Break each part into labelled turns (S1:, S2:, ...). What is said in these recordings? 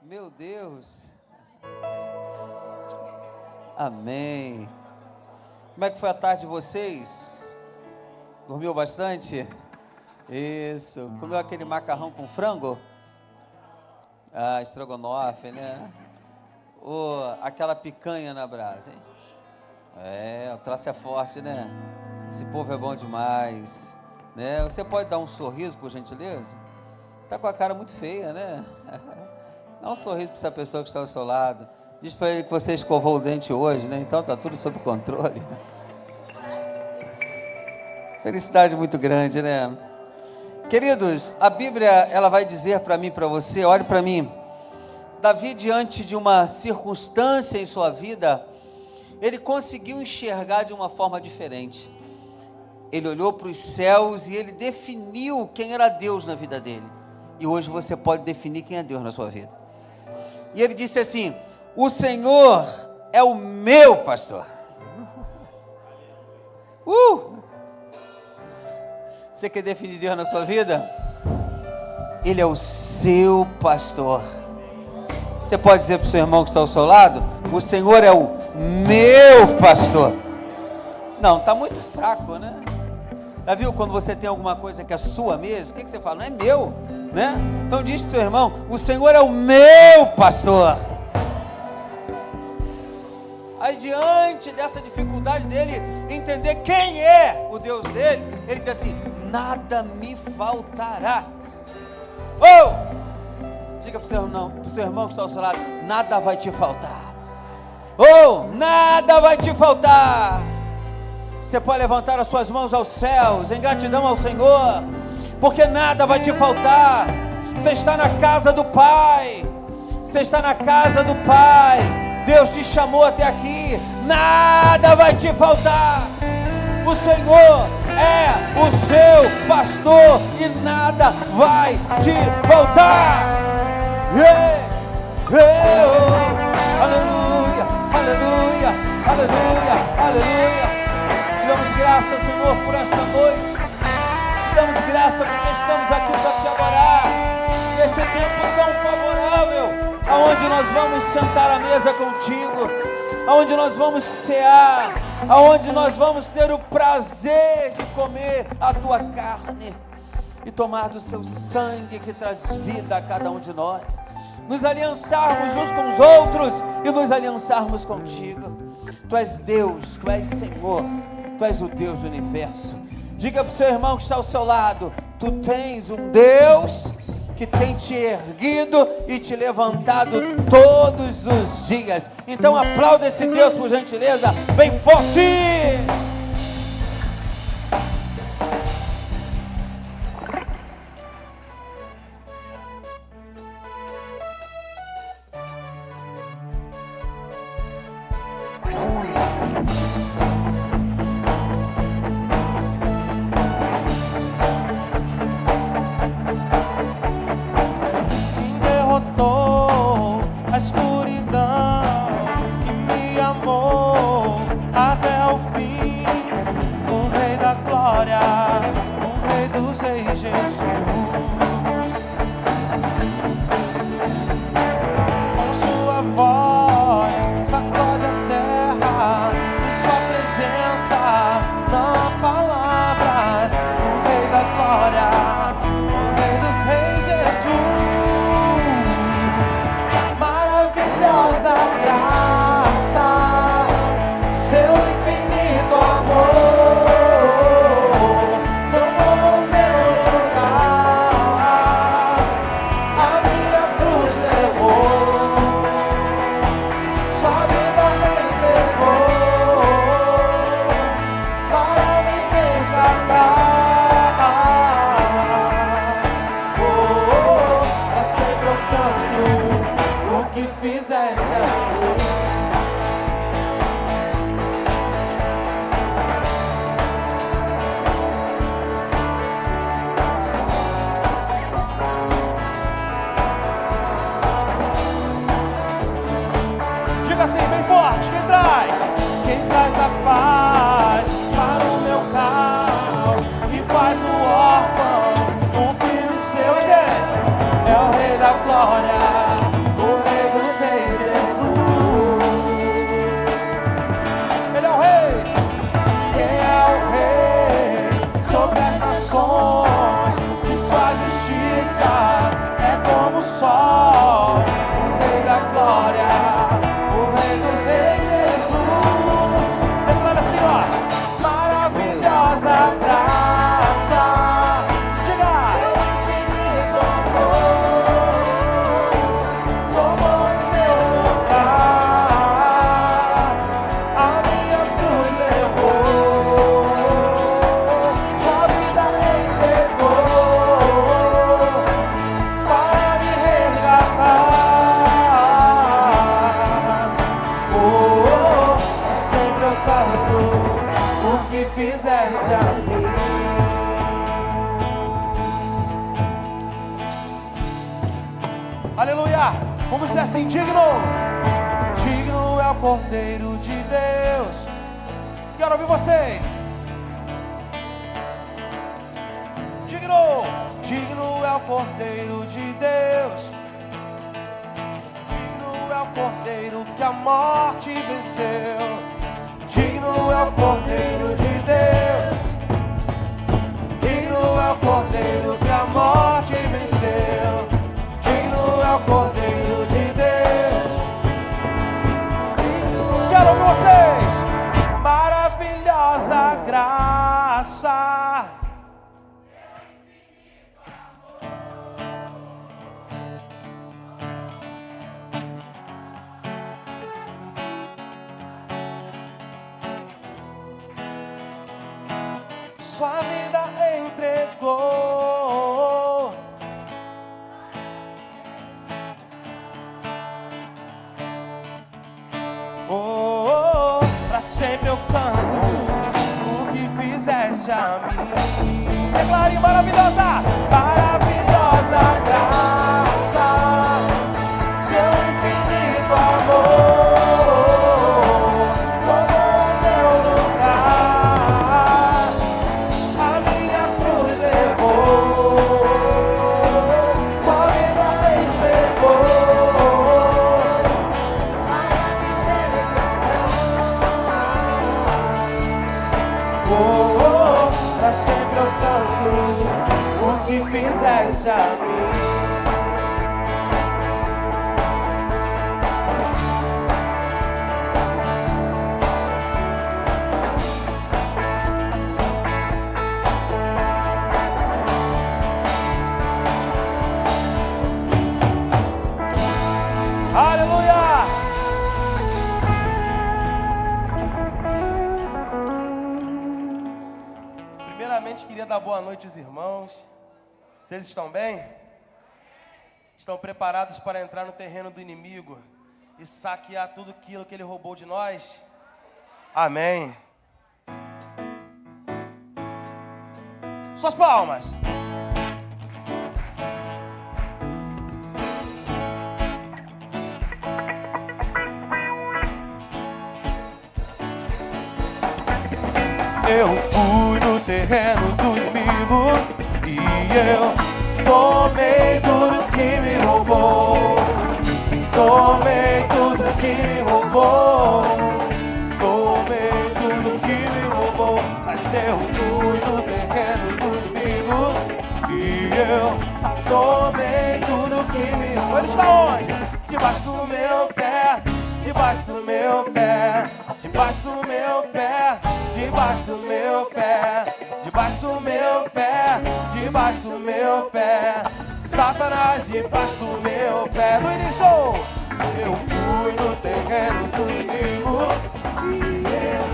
S1: Meu Deus. Amém. Como é que foi a tarde de vocês? Dormiu bastante? Isso. Comeu aquele macarrão com frango? Ah, estrogonofe, né? Ou aquela picanha na brasa, hein? É, o troço é forte, né? Esse povo é bom demais, né? Você pode dar um sorriso, por gentileza? Você está com a cara muito feia, né? Dá um sorriso para essa pessoa que está ao seu lado. Diz para ele que você escovou o dente hoje, né? Então está tudo sob controle. Felicidade muito grande, né? Queridos, a Bíblia, ela vai dizer para mim e para você, olhe para mim. Davi, diante de uma circunstância em sua vida, ele conseguiu enxergar de uma forma diferente. Ele olhou para os céus e ele definiu quem era Deus na vida dele. E hoje você pode definir quem é Deus na sua vida. E ele disse assim: o Senhor é o meu pastor. Você quer definir Deus na sua vida? Ele é o seu pastor. Você pode dizer para o seu irmão que está ao seu lado: o Senhor é o meu pastor. Não, está muito fraco, né? Já viu quando você tem alguma coisa que é sua mesmo? O que você fala? Não é meu, né? Então diz para o seu irmão: o Senhor é o meu pastor. Aí diante dessa dificuldade dele entender quem é o Deus dele, ele diz assim: nada me faltará. Diga para o seu irmão que está ao seu lado: nada vai te faltar. Nada vai te faltar. Você pode levantar as suas mãos aos céus em gratidão ao Senhor, porque nada vai te faltar. Você está na casa do Pai. Você está na casa do Pai. Deus te chamou até aqui. Nada vai te faltar. O Senhor é o seu pastor e nada vai te faltar. Aleluia, aleluia, aleluia, aleluia. Te damos graça, Senhor, por esta noite. Te damos graça porque estamos aqui para te adorar. Nesse tempo tão favorável, aonde nós vamos sentar à mesa contigo, aonde nós vamos cear, aonde nós vamos ter o prazer de comer a tua carne e tomar do seu sangue que traz vida a cada um de nós, nos aliançarmos uns com os outros e nos aliançarmos contigo. Tu és Deus, Tu és Senhor, Tu és o Deus do universo. Diga para o seu irmão que está ao seu lado: tu tens um Deus que tem te erguido e te levantado todos os dias. Então aplauda esse Deus por gentileza, bem forte.
S2: glória, o
S1: Aleluia. Vamos dizer assim: digno. Digno é o Cordeiro de Deus. Quero ouvir vocês. Digno. Digno é o Cordeiro de Deus. Digno é o Cordeiro que a morte venceu. Digno é o Cordeiro de Deus. Digno é o Cordeiro que a morte venceu. Digno é o Cordeiro de Deus. Quero ouvir vocês. Maravilhosa graça. Sua vida entregou. Oh, pra sempre eu canto o que fizeste a mim. Declare: maravilhosa, maravilhosa graça, seu infinito amor. Fizeste a mim. Aleluia! Primeiramente, queria dar boa noite aos irmãos. Vocês estão bem? Estão preparados para entrar no terreno do inimigo e saquear tudo aquilo que ele roubou de nós? Amém. Suas palmas. Eu fui no terreno do inimigo e eu tomei tudo que me roubou. Tomei tudo que me roubou. Tomei tudo que me roubou. Mas eu fui no terreno do inimigo e eu tomei tudo que me roubou. Ele está onde? Debaixo do meu pé. Debaixo do meu pé. Debaixo do meu pé. Debaixo do meu pé. Debaixo do meu pé. Debaixo do meu pé. Satanás debaixo do meu pé. No início eu fui no terreno do inimigo e eu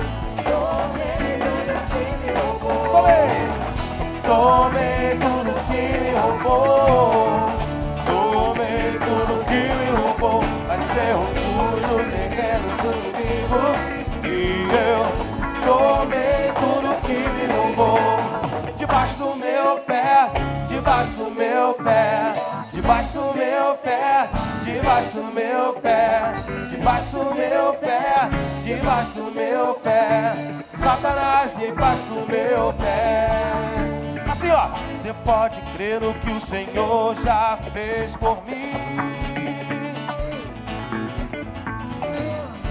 S1: tomei tudo que me roubou. Tomei tudo que me roubou. Tomei tudo que me roubou. Mas eu fui no terreno do inimigo e eu tomei tudo que me roubou. Debaixo do meu pé. Debaixo do meu pé, debaixo do meu pé, debaixo do meu pé, debaixo do meu pé, debaixo do meu pé, Satanás debaixo do meu pé. Assim ó, você pode crer no que o Senhor já fez por mim.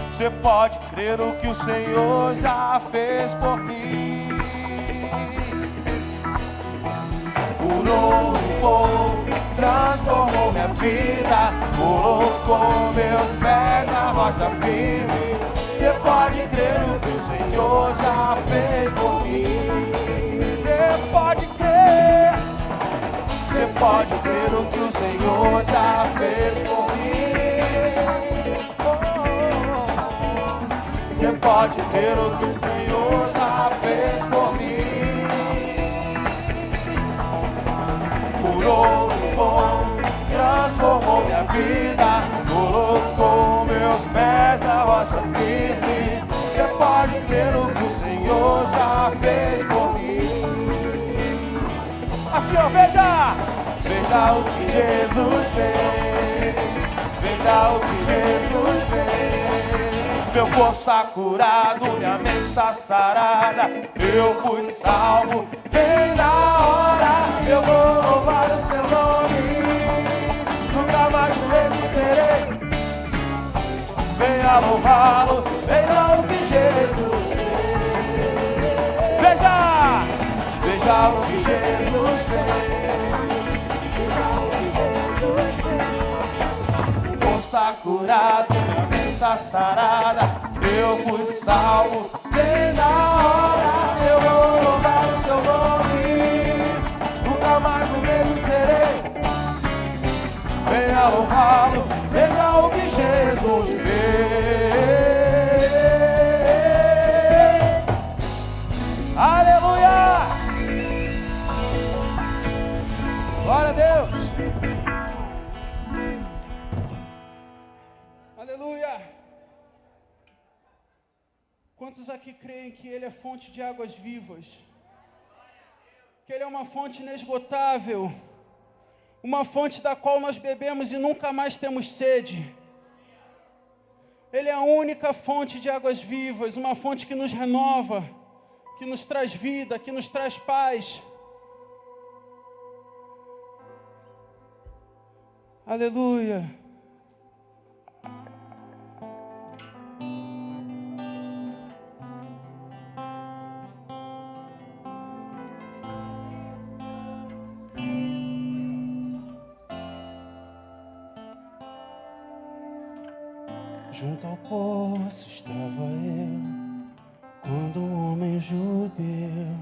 S1: Você pode crer no que o Senhor já fez por mim. Curou, transformou minha vida, colocou meus pés na rocha firme. Você pode crer no que o Senhor já fez por mim. Você pode crer. Você pode crer no que o Senhor já fez por mim. Você pode crer no que o Senhor já fez por mim. Curou, transformou minha vida, colocou meus pés na rocha firme. Você pode crer no que o Senhor já fez por mim. Assim ó, veja o que Jesus fez. veja o que Jesus fez. Meu corpo está curado, minha mente está sarada, eu fui salvo bem na hora. Eu vou louvar o seu nome, nunca mais o mesmo serei. Venha louvá-lo, veja o que Jesus fez. Veja o que Jesus fez. O corpo está curado, minha mente está sarada, eu fui salvo bem na hora. Eu vou louvar o seu nome, nunca mais o mesmo serei. Venha louvá-lo, veja o que Jesus fez. Aleluia! Glória a Deus!
S2: Aleluia! Quantos aqui creem que Ele é fonte de águas vivas? Que Ele é uma fonte inesgotável, uma fonte da qual nós bebemos e nunca mais temos sede. Ele é a única fonte de águas vivas, uma fonte que nos renova, que nos traz vida, que nos traz paz. Aleluia. Junto ao poço estava eu, quando um homem judeu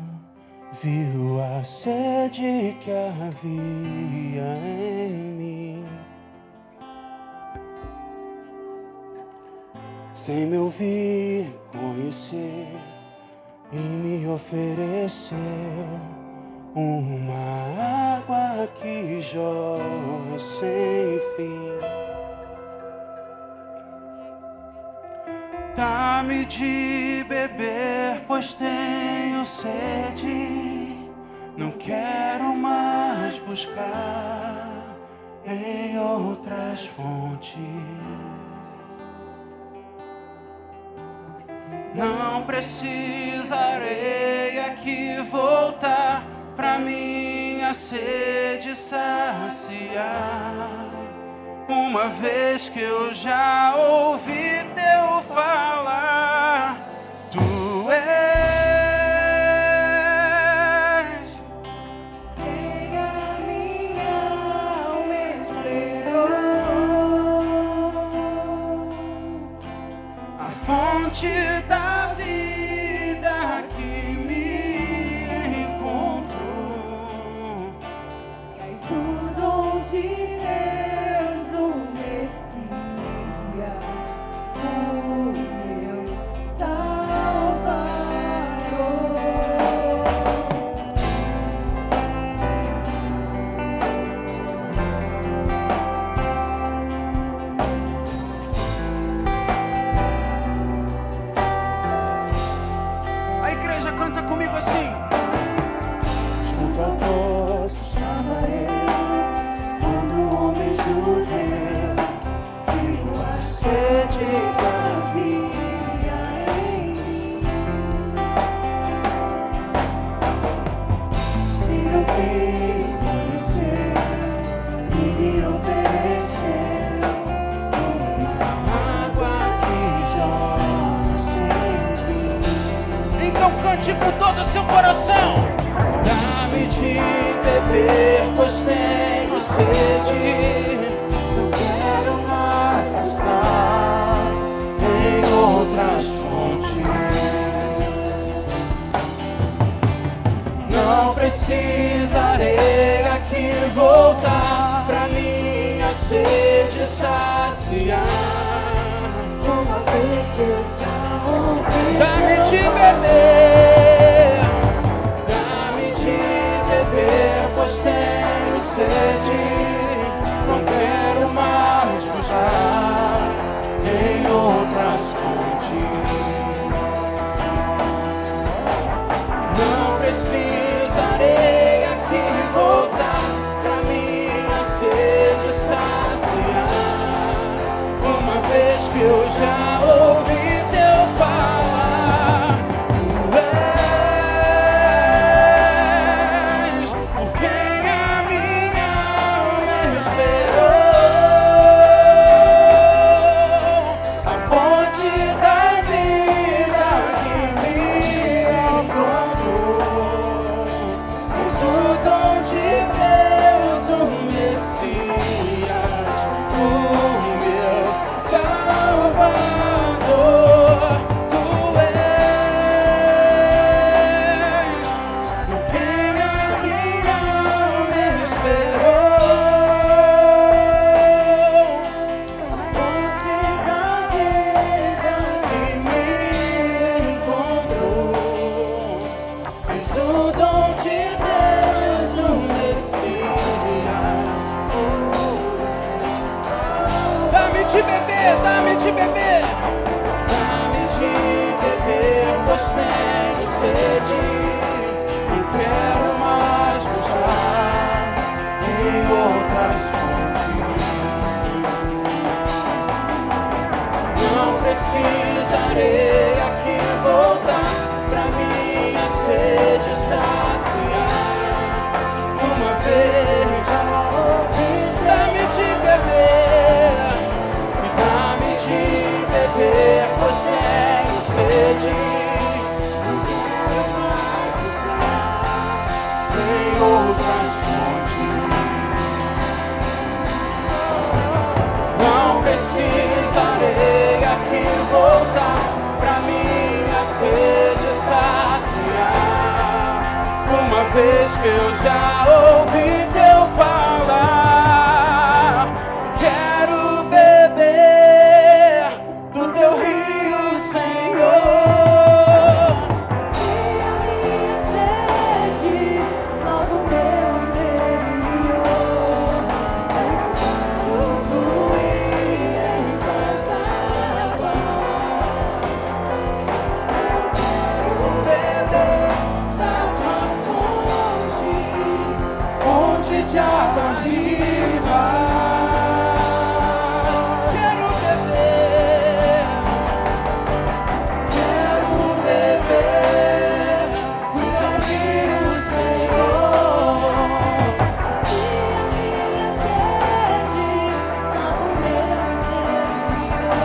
S2: viu a sede que havia em mim. Sem me ouvir, conhecer, e me ofereceu uma água que jorra sem fim. Dá-me de beber, pois tenho sede. Não quero mais buscar em outras fontes. Não precisarei aqui voltar pra minha sede saciar, uma vez que eu já ouvi teu falar. Tu és quem a minha alma esperou, a fonte da vida que me encontrou. És o dom de Deus, o Messias, o meu Salvador. A igreja canta comigo assim. Junto ao poço estava eu, quando um homem judeu viu a sede que havia em mim. Se me ouvir, conhecer e me oferecer uma água que jorra sem fim. Então cante com todo o seu coração. Dá-me de beber, pois tenho sede. Não quero mais buscar em outras fontes. Não precisarei aqui voltar pra minha sede saciar, uma vez que eu já ouvi. Dá-me de beber, dá-me de beber, pois tenho sede. Não quero mais buscar em outras fontes. Não precisarei aqui voltar pra minha sede saciar, eu já ouvi teu falar. Tu és por quem a minha alma esperou, a fonte da vida que me encontrou. És o dom de Deus, o Messias, o meu Salvador. Tu és por quem a minha alma esperou, a fonte da vida que me encontrou. És o dom de Deus, o Messias. Dá-me de beber, dá-me de beber. Dá-me de beber, pois tenho sede. Não quero mais buscar em outras fontes. Não precisarei aqui voltar pra minha sede saciar. Uma vez já ouvi, dá-me de beber, e dá-me de beber, pois tenho sede. Não quero mais buscar em outras fontes. Não precisarei aqui voltar pra minha sede saciar. Uma vez que eu já ouvi teu falar, quero beber do teu rio, Senhor. Sacia minha sede, logo meu interior. Quero fluir em tuas águas. Quero beber da tua fonte, fonte de águas vivas. Quero beber do teu rio, Senhor. Sacia minha sede, logo meu interior.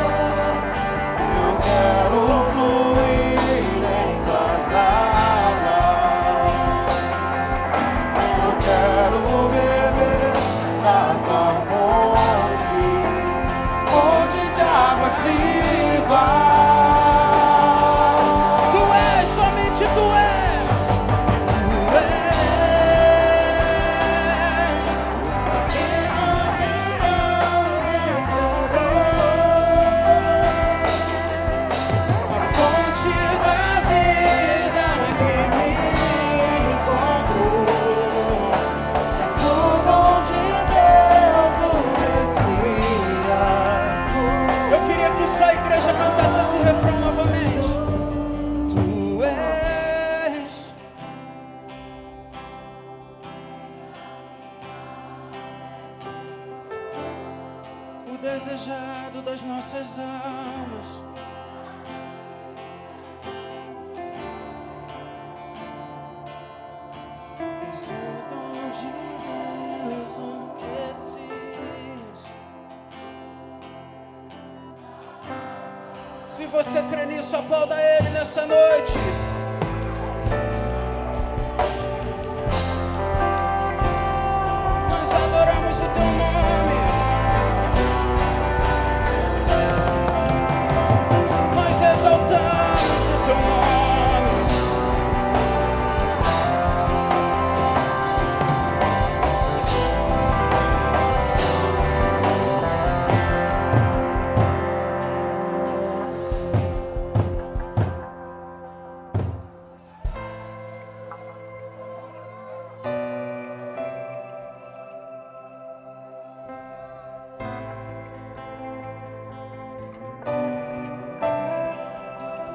S2: Eu quero fluir em tuas águas. Eu quero beber da tua fonte, fonte de águas vivas. Tu és, somente tu és. Tu és quem a minha alma esperou, a fonte da vida que me encontrou. És o dom de Deus, o Messias. Eu queria que só a igreja cantasse esse refrão novamente. Tu és o desejado das nossas almas. És o dom de Deus, o Messias. Se você crê nisso, aplauda Ele nessa noite. Nós adoramos o teu nome. Nós exaltamos o teu nome.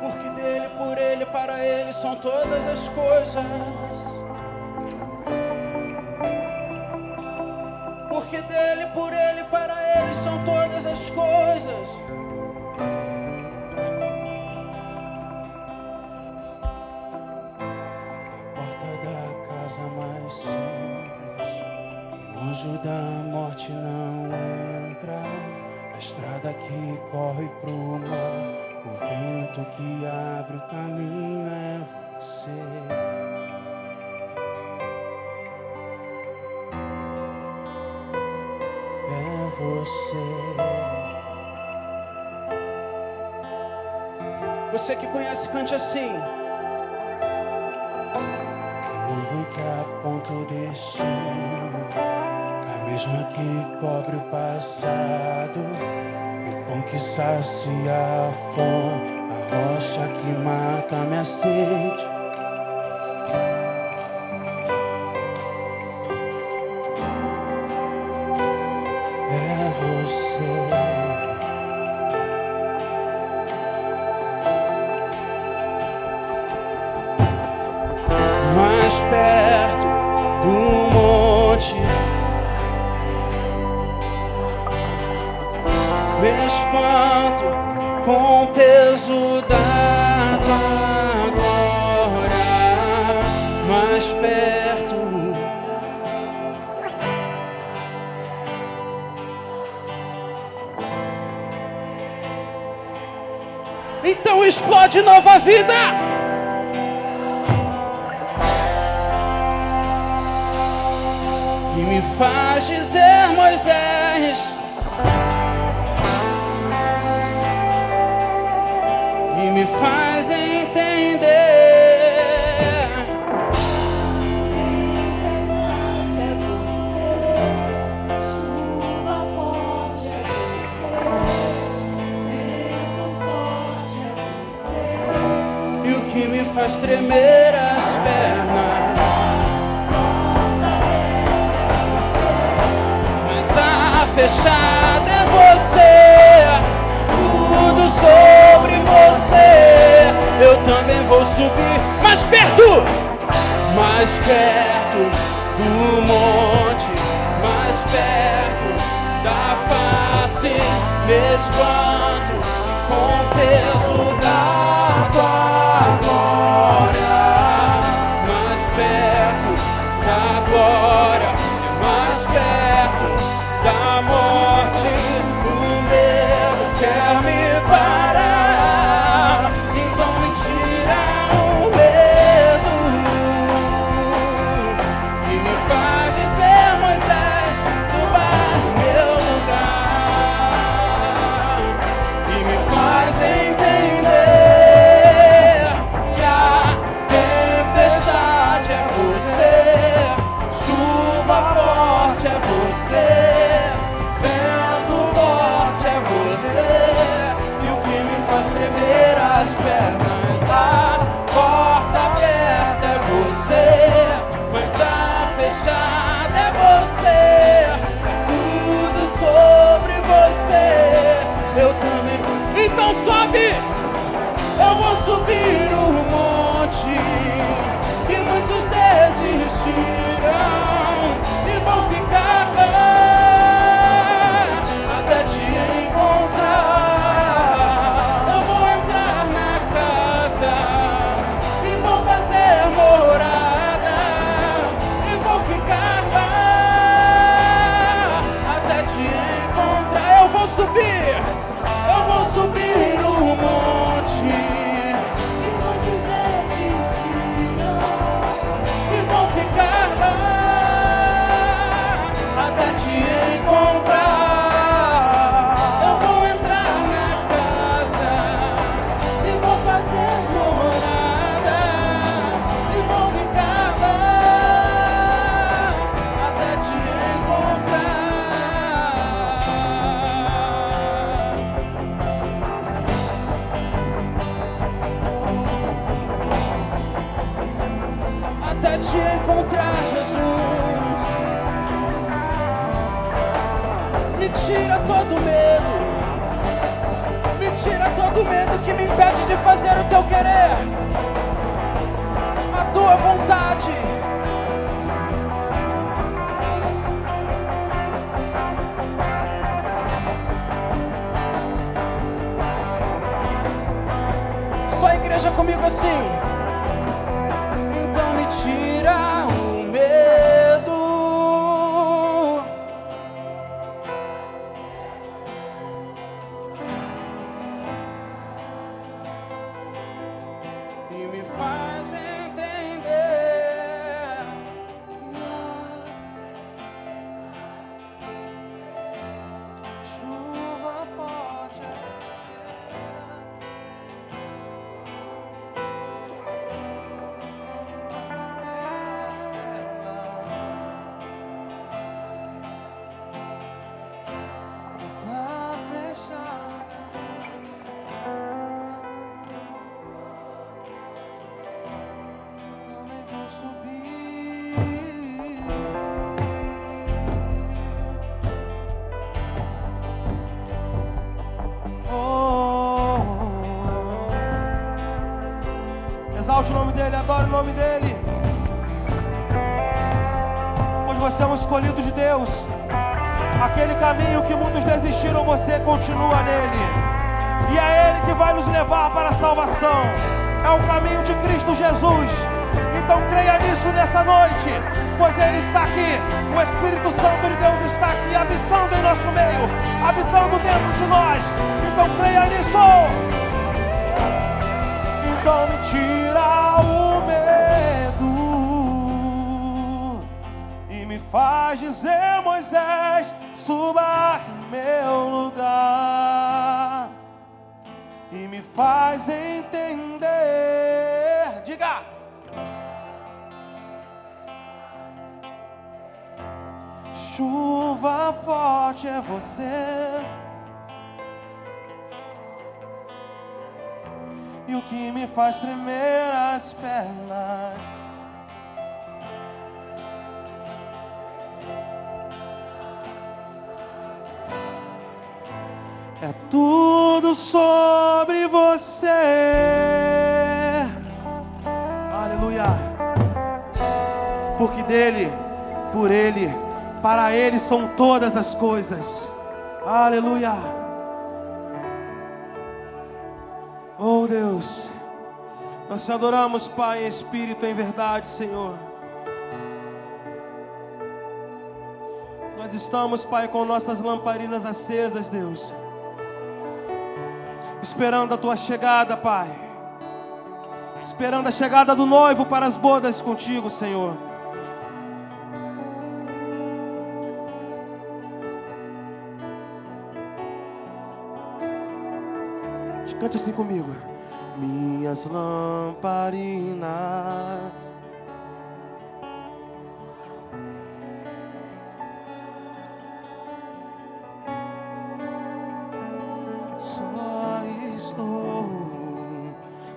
S2: Porque dele, por ele, para ele são todas as coisas. Porque dele, por ele, para ele são todas as coisas. estrada que corre pro mar, o vento que abre o caminho é você. É você. Você que conhece, cante assim. A nuvem que aponta o destino, a mesma que cobre o passado, o pão que sacia a fome, a rocha que mata a minha sede. É você. Mais perto do monte, me espanto com o peso da tua glória. Mais perto, então explode nova vida. E me faz dizer, Moisés, e me faz entender.
S3: Tempestade é você, chuva forte é você, vento forte é você.
S2: E o que me faz tremer as pernas. Fechada é você, tudo sobre você. Eu também vou subir mais perto do monte, mais perto da face. Me espanto com o peso da tua glória. Mais perto da glória, mais perto da morte, o medo quer me parar, então me tira o medo e me faz dizer, Moisés, suba no meu lugar, e me faz entender que a tempestade é você, chuva forte é você. Tremer as pernas, a porta aberta é você, mas a fechada é você, é tudo sobre você. Eu também, então sobe, eu vou subir o monte que muitos desistiram e vão ficar lá até te encontrar. Eu vou subir o monte
S3: E muitos desistiram
S2: e vou ficar lá até te encontrar. Eu vou entrar na casa e vou fazer morada e vou ficar lá até te encontrar. Até te encontrar, Jesus. Me tira todo medo, me tira todo medo que me impede de fazer o teu querer, a tua vontade. Só a igreja comigo assim. Então me tira o medo,
S4: Exalte o nome dEle, adore o nome dEle. Pois você é um escolhido de Deus. Aquele caminho que muitos desistiram, você continua nele. E é Ele que vai nos levar para a salvação. É o caminho de Cristo Jesus. Então creia nisso nessa noite, pois Ele está aqui. O Espírito Santo de Deus está aqui, habitando em nosso meio, habitando dentro de nós. Então creia nisso. Então me tira o medo e me faz dizer: Moisés, suba aqui no meu lugar. E me faz entender. Diga. Chuva forte é você. E o que me faz tremer as pernas é tudo sobre você. Aleluia. Porque dele, por ele, para ele são todas as coisas. Aleluia. Oh Deus, nós te adoramos, Pai, em espírito e em verdade, Senhor. Nós estamos, Pai, com nossas lamparinas acesas, Deus, esperando a Tua chegada, Pai. Esperando a chegada do noivo para as bodas contigo, Senhor. Cante assim comigo. Minhas lamparinas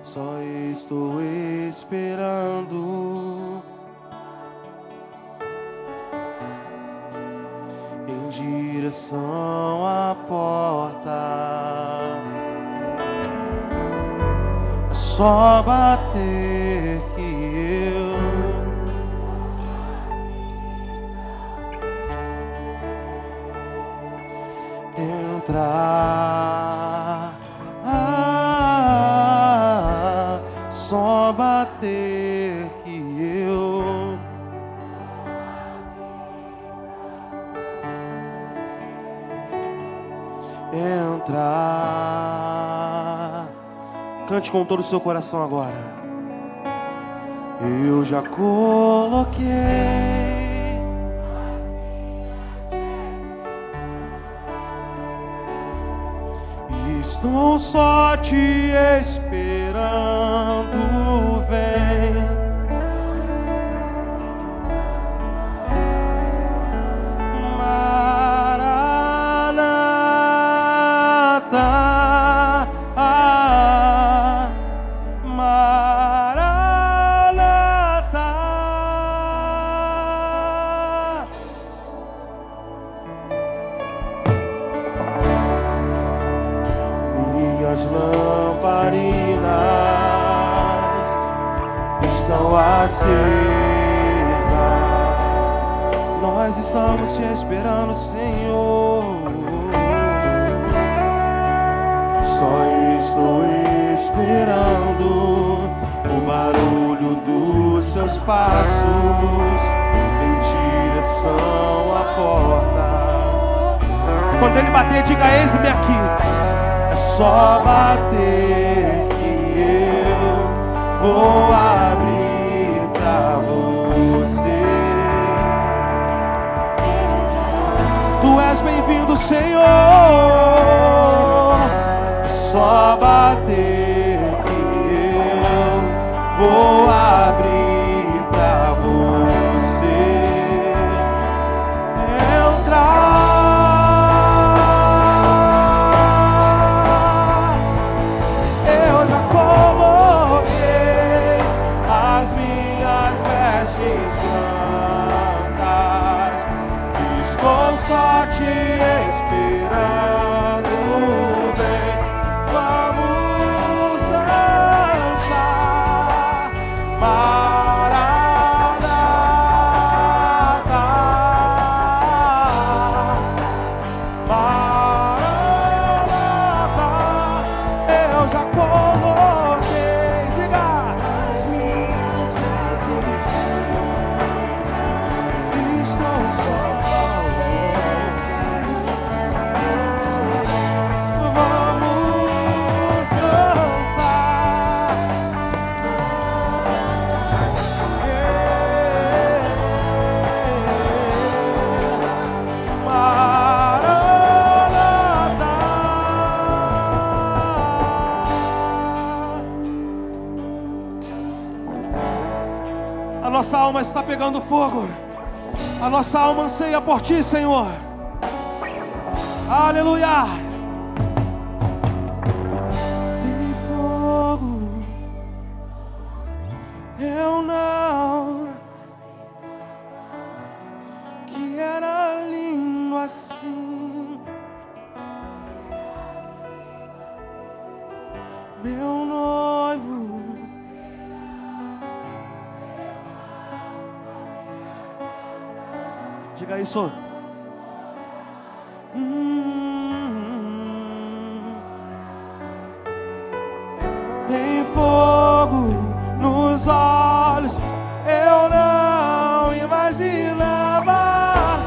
S4: só estou esperando em direção à porta. Só bater que eu entrar. Só bater que eu entrar. Cante com todo o seu coração agora. Eu já coloquei e estou só te esperando. Vem. Acesas, nós estamos te esperando, Senhor. Só estou esperando o barulho dos seus passos em direção à porta. Quando ele bater, diga: eis-me aqui. É só bater que eu vou abrir pra você. Tu és bem-vindo, Senhor. É só bater que eu vou abrir pra você entrar. Eu já coloquei as minhas vestes brancas, estou só te esperando. Vem, vamos dançar nossa alma está pegando fogo. A nossa alma anseia por Ti, Senhor. Aleluia. Tem fogo. Eu não que era lindo assim. Meu noivo. Diga isso. Tem fogo nos olhos. Eu não imaginava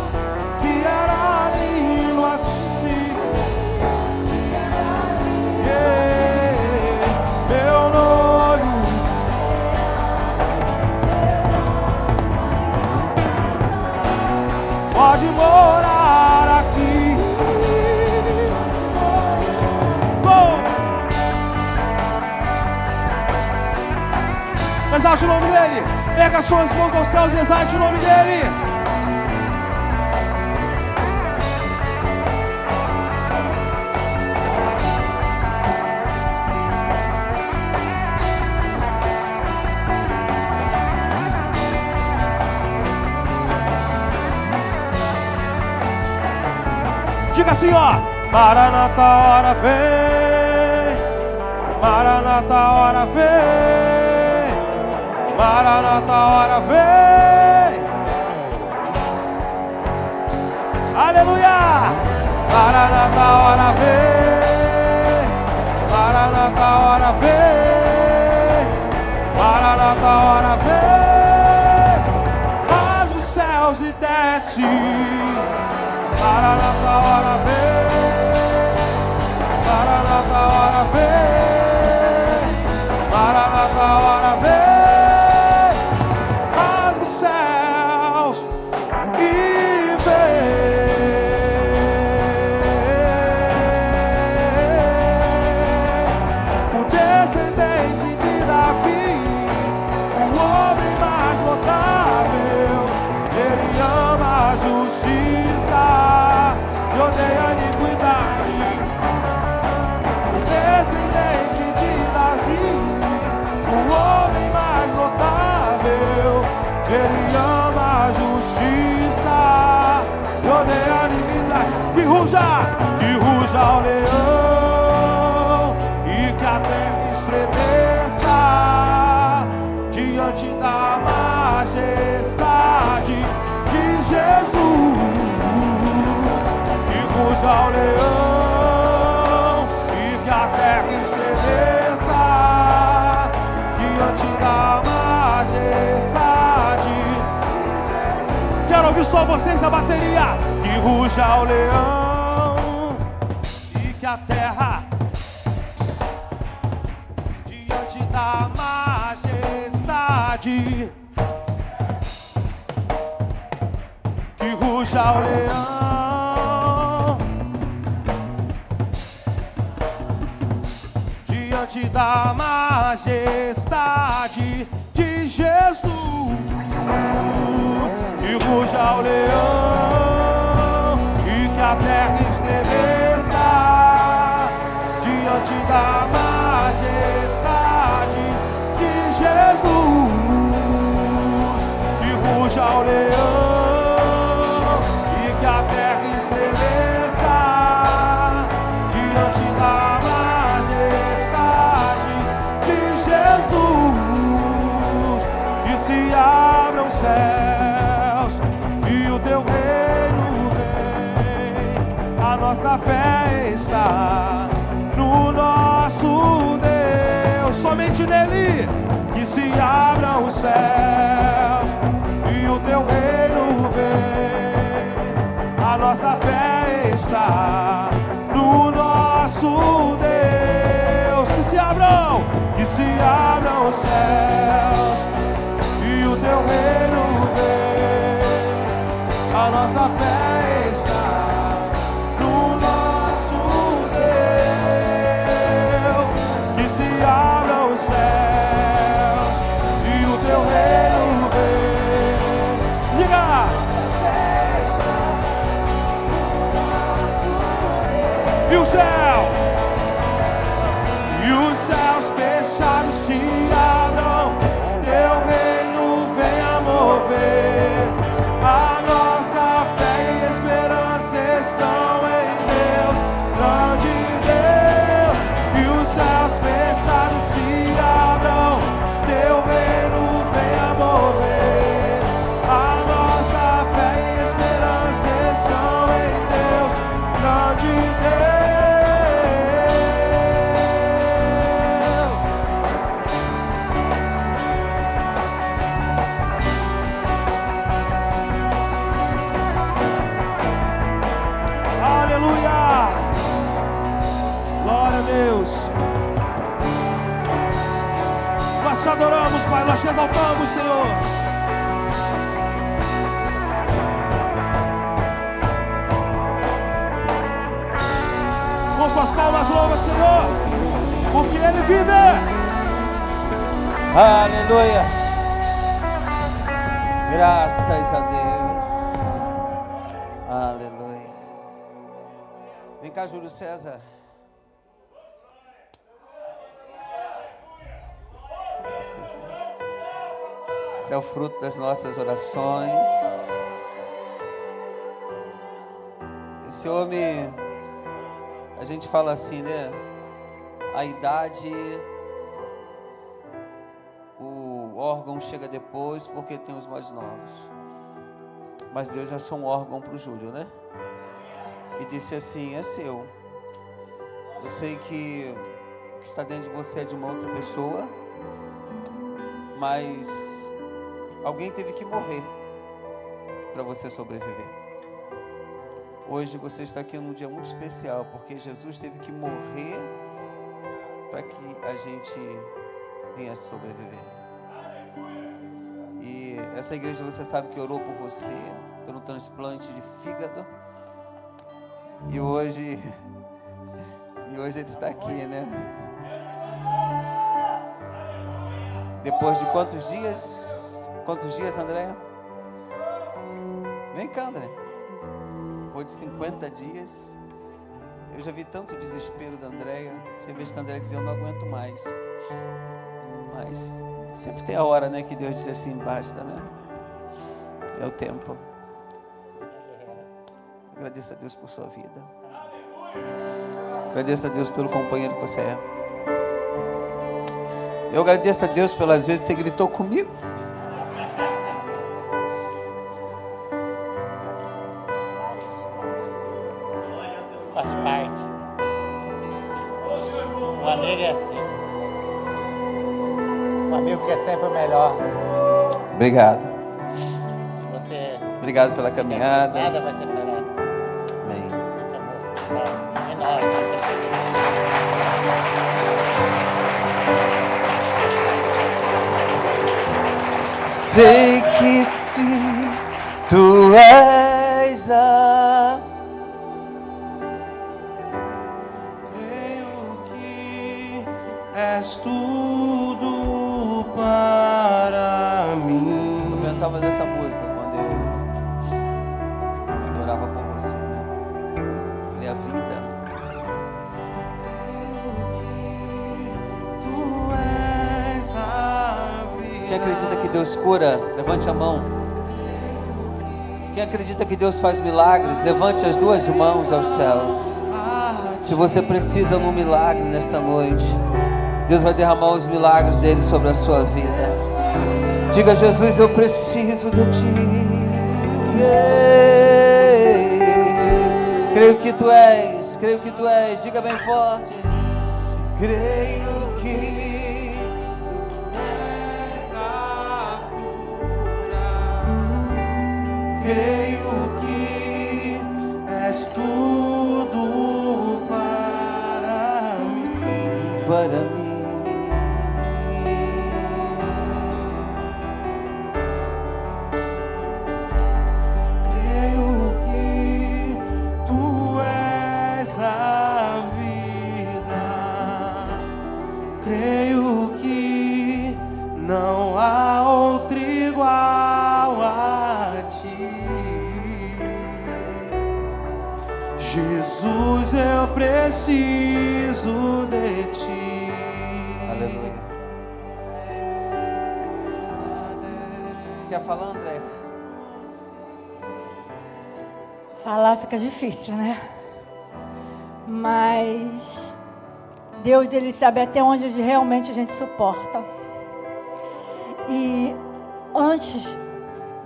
S4: que era lindo assim. Meu noivo. Pode morar aqui. Exalte o nome dele. Pega suas mãos aos céus e exalte o nome dele. Diga assim, ó. Maranata, hora vem. Maranata, hora vem. Maranata, hora vem. Aleluia. Maranata, hora vem. Maranata, hora vem. Maranata, hora vem. Rasga os céus e desce. Maranata, hora vem. Maranata, hora vem. Maranata, hora vem. Rasga os céus e vem. O descendente de Davi, o homem mais notável. Ele ama a justiça e odeia a iniquidade. O descendente de Davi, o homem mais notável. Ele ama a justiça e odeia a iniquidade. Que ruja o leão e que a terra estremeça diante da majestade de Jesus. Que ruja o leão e que a terra estremeça diante da majestade. Quero ouvir só vocês a bateria. Que ruja o leão e que a terra diante da majestade. Que ruja o leão diante da majestade de Jesus. Que ruja o leão e que a terra estremeça diante da majestade de Jesus. Que ruja o leão e que a terra estremeça diante da majestade de Jesus. E se abram os céus e o teu reino vem. A nossa fé está no nosso Deus, somente nele. Que se abram os céus e o teu reino vem. A nossa fé está no nosso Deus. Que se abram os céus e o teu reino vem. A nossa fé está no nosso Deus. Que se abram os céus e o teu reino vem. os céus. E os céus fechados se abram, teu reino venha mover. A nossa fé e esperança estão em Deus, grande Deus. E os céus fechados se abram, teu reino venha mover. A nossa fé e esperança estão em Deus, grande Deus. Aleluia! Glória a Deus! Nós te adoramos, Pai, nós te exaltamos, Senhor. Com suas palmas louva, Senhor, porque Ele vive.
S1: Aleluia. Graças a Deus. Aleluia. Vem cá, Júlio César. Esse é o fruto das nossas orações. Esse homem, a gente fala assim, né? A idade, o órgão chega depois porque tem os mais novos. Mas Deus já achou um órgão para o Júlio, né? E disse assim: é seu. Eu sei que o que está dentro de você é de uma outra pessoa, mas alguém teve que morrer para você sobreviver. Hoje você está aqui num dia muito especial, porque Jesus teve que morrer para que a gente viesse sobreviver. E essa igreja, você sabe que orou por você, pelo transplante de fígado. E hoje ele está aqui, né? Depois de quantos dias? Quantos dias, André? Vem cá, André. Depois de 50 dias. Eu já vi tanto desespero da Andréia. Tinha vezes que a Andréia dizia: eu não aguento mais. Mas sempre tem a hora, né, que Deus diz assim: basta, né? É o tempo. Agradeça a Deus por sua vida. Agradeça a Deus pelo companheiro que você é. Eu agradeço a Deus pelas vezes que você gritou comigo.
S5: Faz parte. Um amigo é assim. Um amigo que é sempre o melhor.
S1: Obrigado.
S5: Você
S1: Obrigado pela caminhada.
S5: nada vai separar
S1: Amém.
S5: esse amor. É nóis.
S1: Sei que tu és a...
S4: Creio que és tudo para mim.
S1: Eu pensava nessa música quando eu orava por você, né? Ele é a vida.
S4: Tu és a vida.
S1: Quem acredita que Deus cura, levante a mão. Quem acredita que Deus faz milagres, levante as duas mãos aos céus. Se você precisa de um milagre nesta noite, Deus vai derramar os milagres dele sobre a sua vida. Diga: Jesus, eu preciso de ti. Creio que tu és, creio que tu és. Diga bem forte: creio que
S4: És a cura.
S1: creio que
S4: És tudo para mim.
S1: para mim.
S4: Creio que tu és a vida. Creio que não há outro igual a ti. Jesus, eu eu preciso de ti.
S1: Aleluia. Você quer falar, André?
S3: Falar fica difícil, né? Mas Deus, ele sabe até onde realmente a gente suporta. E antes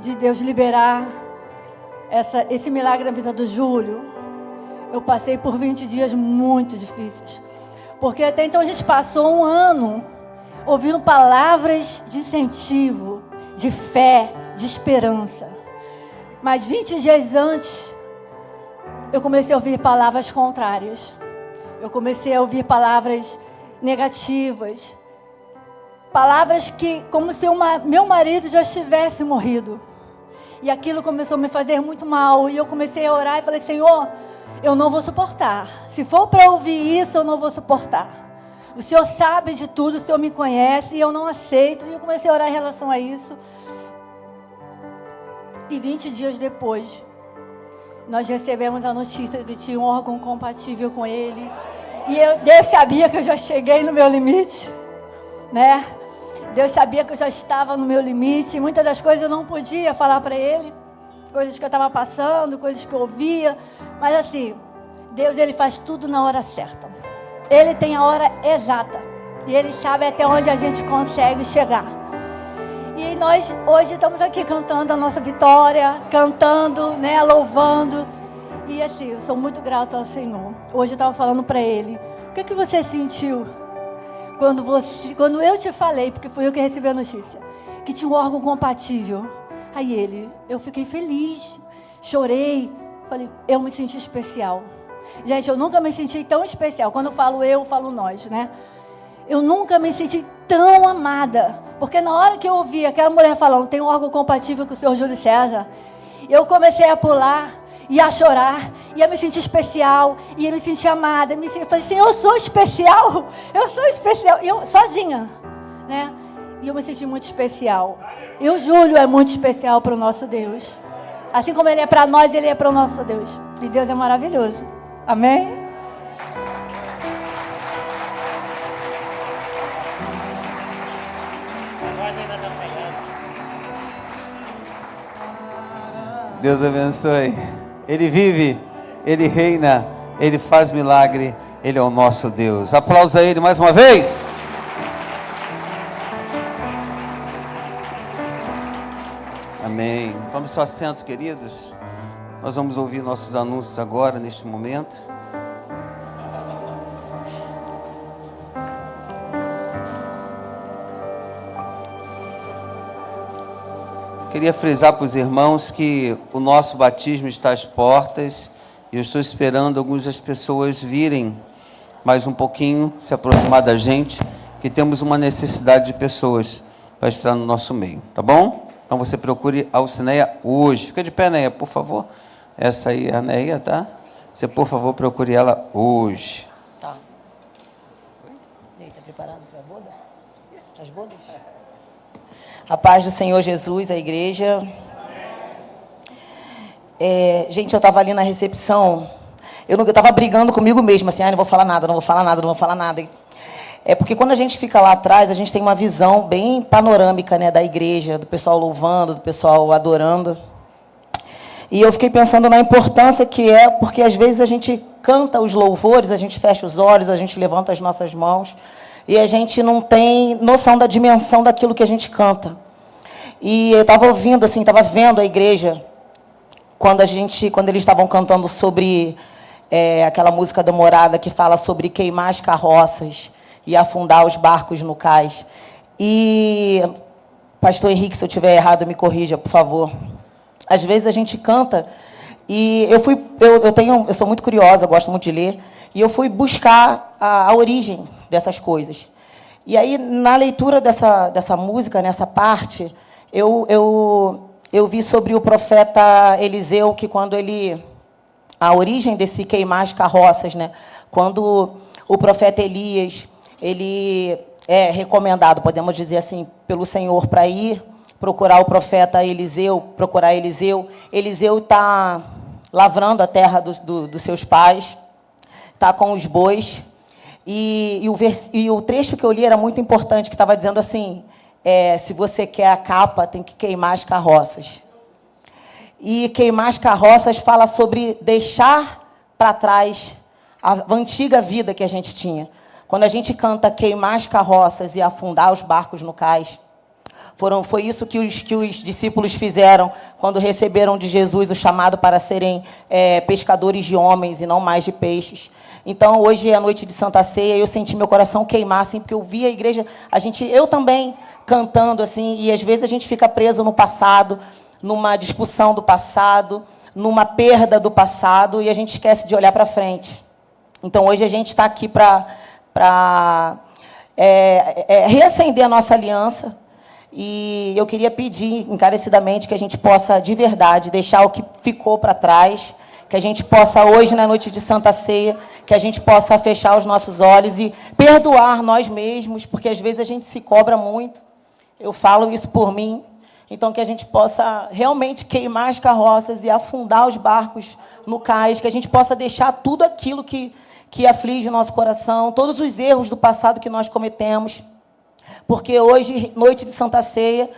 S3: de Deus liberar esse milagre na vida do Júlio, eu passei por 20 dias muito difíceis. Porque até então a gente passou um ano ouvindo palavras de incentivo, de fé, de esperança. Mas 20 dias antes, eu comecei a ouvir palavras contrárias. Eu comecei a ouvir palavras negativas. Palavras que, como se meu marido já tivesse morrido. E aquilo começou a me fazer muito mal. E eu comecei a orar e falei, Senhor, eu não vou suportar. Se for para ouvir isso, eu não vou suportar. O Senhor sabe de tudo, o Senhor me conhece e eu não aceito. E eu comecei a orar em relação a isso. E 20 dias depois, nós recebemos a notícia de que tinha um órgão compatível com ele. E Deus sabia que eu já cheguei no meu limite, né? Deus sabia que eu já estava no meu limite. Muitas das coisas eu não podia falar para ele. Coisas que eu estava passando, coisas que eu ouvia. Mas assim, Deus, ele faz tudo na hora certa. Ele tem a hora exata. E ele sabe até onde a gente consegue chegar. E nós hoje estamos aqui cantando a nossa vitória, cantando, né, louvando. E assim, eu sou muito grata ao Senhor. Hoje eu estava falando para ele, o que você sentiu quando eu te falei, porque foi eu que recebi a notícia, que tinha um órgão compatível? Aí eu fiquei feliz, chorei, falei, eu me senti especial. Gente, eu nunca me senti tão especial. Quando eu falo nós, né? Eu nunca me senti tão amada. Porque na hora que eu ouvi aquela mulher falando, tem um órgão compatível com o senhor Júlio César, eu comecei a pular e a chorar, e a me sentir especial, e a me sentir amada. Eu falei assim, eu sou especial, eu sozinha, né? E eu me senti muito especial. E o Júlio é muito especial para o nosso Deus. Assim como ele é para nós, ele é para o nosso Deus. E Deus é maravilhoso. Amém?
S1: Deus abençoe. Ele vive, ele reina, ele faz milagre, ele é o nosso Deus. Aplausa a ele mais uma vez. Amém. Tome seu assento, queridos. Nós vamos ouvir nossos anúncios agora, neste momento. Queria frisar para os irmãos que o nosso batismo está às portas e eu estou esperando algumas das pessoas virem mais um pouquinho, se aproximar da gente, que temos uma necessidade de pessoas para estar no nosso meio, tá bom? Então você procure a Alcineia hoje. Fica de pé, Neia, por favor. Essa aí é a Neia, tá? Você, por favor, procure ela hoje.
S6: Tá. E aí, tá preparado para a boda? Para as bodas? A paz do Senhor Jesus, a igreja. Gente, eu estava ali na recepção, eu estava brigando comigo mesma, assim, não vou falar nada, não vou falar nada, não vou falar nada. É porque quando a gente fica lá atrás, a gente tem uma visão bem panorâmica, né, da igreja, do pessoal louvando, do pessoal adorando. E eu fiquei pensando na importância que é, porque às vezes a gente canta os louvores, a gente fecha os olhos, a gente levanta as nossas mãos, e a gente não tem noção da dimensão daquilo que a gente canta. E eu estava ouvindo, assim, estava vendo a igreja, quando eles estavam cantando sobre aquela música da Morada, que fala sobre queimar as carroças e afundar os barcos no cais. E, pastor Henrique, se eu estiver errado, me corrija, por favor. Às vezes a gente canta, e eu sou muito curiosa, gosto muito de ler, e eu fui buscar a origem dessas coisas. E aí, na leitura dessa música, nessa parte, eu vi sobre o profeta Eliseu, que a origem desse queimar as carroças, né? Quando o profeta Elias, ele é recomendado, podemos dizer assim, pelo Senhor para ir procurar o profeta Eliseu, Eliseu está lavrando a terra dos seus pais, tá com os bois. E o trecho que eu li era muito importante, que estava dizendo assim, se você quer a capa, tem que queimar as carroças. E queimar as carroças fala sobre deixar para trás a antiga vida que a gente tinha. Quando a gente canta queimar as carroças e afundar os barcos no cais, foi isso que os discípulos fizeram quando receberam de Jesus o chamado para serem pescadores de homens e não mais de peixes. Então, hoje é a noite de Santa Ceia, eu senti meu coração queimar, assim, porque eu vi a igreja, eu também cantando, assim, e às vezes a gente fica preso no passado, numa discussão do passado, numa perda do passado, e a gente esquece de olhar para frente. Então, hoje a gente está aqui para reacender a nossa aliança, e eu queria pedir encarecidamente que a gente possa, de verdade, deixar o que ficou para trás, que a gente possa, hoje, na noite de Santa Ceia, que a gente possa fechar os nossos olhos e perdoar nós mesmos, porque às vezes a gente se cobra muito. Eu falo isso por mim. Então, que a gente possa realmente queimar as carroças e afundar os barcos no cais, que a gente possa deixar tudo aquilo que aflige o nosso coração, todos os erros do passado que nós cometemos. Porque hoje, noite de Santa Ceia,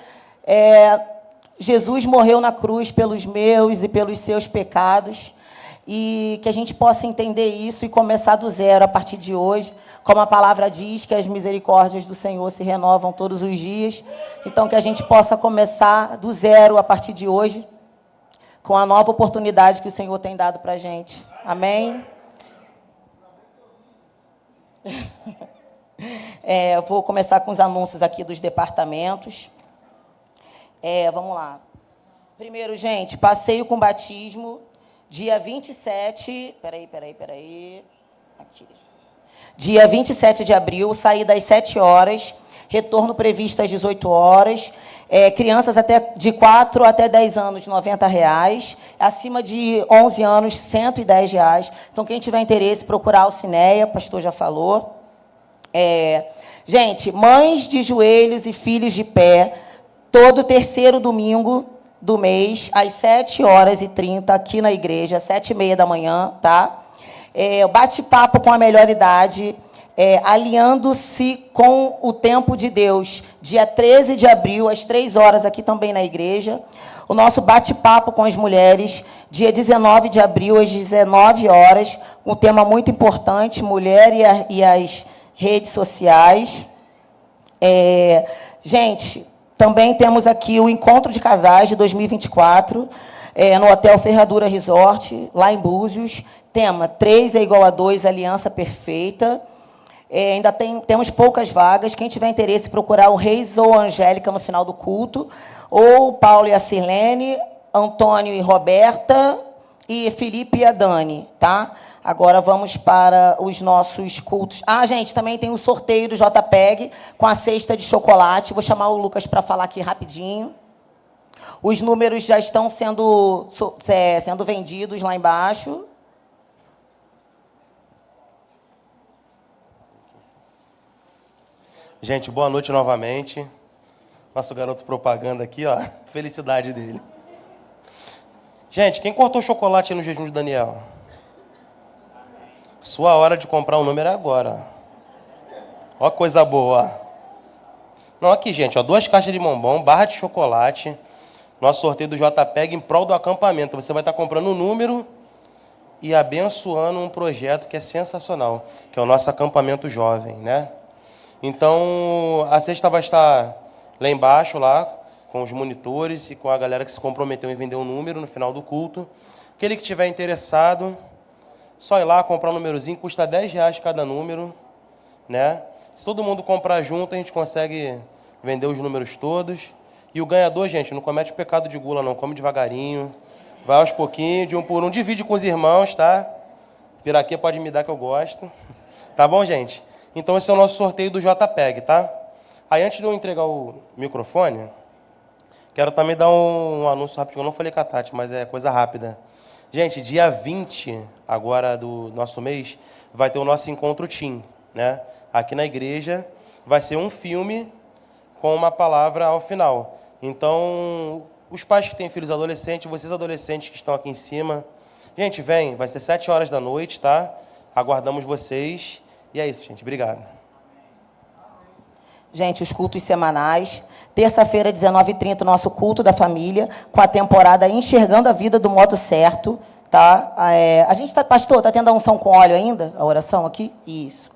S6: Jesus morreu na cruz pelos meus e pelos seus pecados, e que a gente possa entender isso e começar do zero a partir de hoje, como a palavra diz, que as misericórdias do Senhor se renovam todos os dias. Então, que a gente possa começar do zero a partir de hoje, com a nova oportunidade que o Senhor tem dado para a gente. Amém? Eu vou começar com os anúncios aqui dos departamentos. Vamos lá. Primeiro, gente, passeio com batismo, dia 27... Peraí. Aqui. Dia 27 de abril, saída às 7 horas, retorno previsto às 18 horas. Crianças de 4 até 10 anos, R$ 90. Acima de 11 anos, R$ 110. Então, quem tiver interesse, procurar a Alcineia, o pastor já falou. Gente, mães de joelhos e filhos de pé, todo terceiro domingo do mês, às 7h30, aqui na igreja, 7h30 da manhã, tá? Bate-papo com a melhor idade, alinhando-se com o tempo de Deus, dia 13 de abril, às 3 horas, aqui também na igreja. O nosso bate-papo com as mulheres, dia 19 de abril, às 19 horas, um tema muito importante, mulher e as redes sociais. Gente, também temos aqui o Encontro de Casais de 2024, no Hotel Ferradura Resort, lá em Búzios. Tema 3 é igual a 2, aliança perfeita. Ainda temos poucas vagas. Quem tiver interesse, procurar o Reis ou a Angélica no final do culto, ou o Paulo e a Sirlene, Antônio e Roberta, e Felipe e a Dani, tá? Agora vamos para os nossos cultos. Gente, também tem o sorteio do JPEG com a cesta de chocolate. Vou chamar o Lucas para falar aqui rapidinho. Os números já estão sendo vendidos lá embaixo.
S7: Gente, boa noite novamente. Nosso garoto propaganda aqui, ó. Felicidade dele. Gente, quem cortou chocolate no jejum de Daniel? Sua hora de comprar um número é agora. Ó, coisa boa. Não, aqui, gente, ó, 2 caixas de bombom, barra de chocolate. Nosso sorteio do JPEG em prol do acampamento. Você vai estar comprando um número e abençoando um projeto que é sensacional, que é o nosso acampamento jovem, né? Então, a cesta vai estar lá embaixo, lá, com os monitores e com a galera que se comprometeu em vender um número no final do culto. Aquele que estiver interessado, só ir lá, comprar um númerozinho, custa R$10 cada número, né? Se todo mundo comprar junto, a gente consegue vender os números todos. E o ganhador, gente, não comete o pecado de gula, não. Come devagarinho, vai aos pouquinhos, de um por um. Divide com os irmãos, tá? Piraquê pode me dar que eu gosto. Tá bom, gente? Então, esse é o nosso sorteio do JPEG, tá? Aí, antes de eu entregar o microfone, quero também dar um anúncio rápido. Eu não falei com a Tati, mas é coisa rápida. Gente, dia 20, agora do nosso mês, vai ter o nosso encontro Team, né? Aqui na igreja, vai ser um filme com uma palavra ao final. Então, os pais que têm filhos adolescentes, vocês adolescentes que estão aqui em cima, gente, vem, vai ser 7 horas da noite, tá? Aguardamos vocês. E é isso, gente. Obrigado.
S6: Gente, os cultos semanais. Terça-feira, 19h30, nosso culto da família, com a temporada Enxergando a Vida do Modo Certo. Tá? A gente está, pastor, está tendo a unção com óleo ainda? A oração aqui? Isso.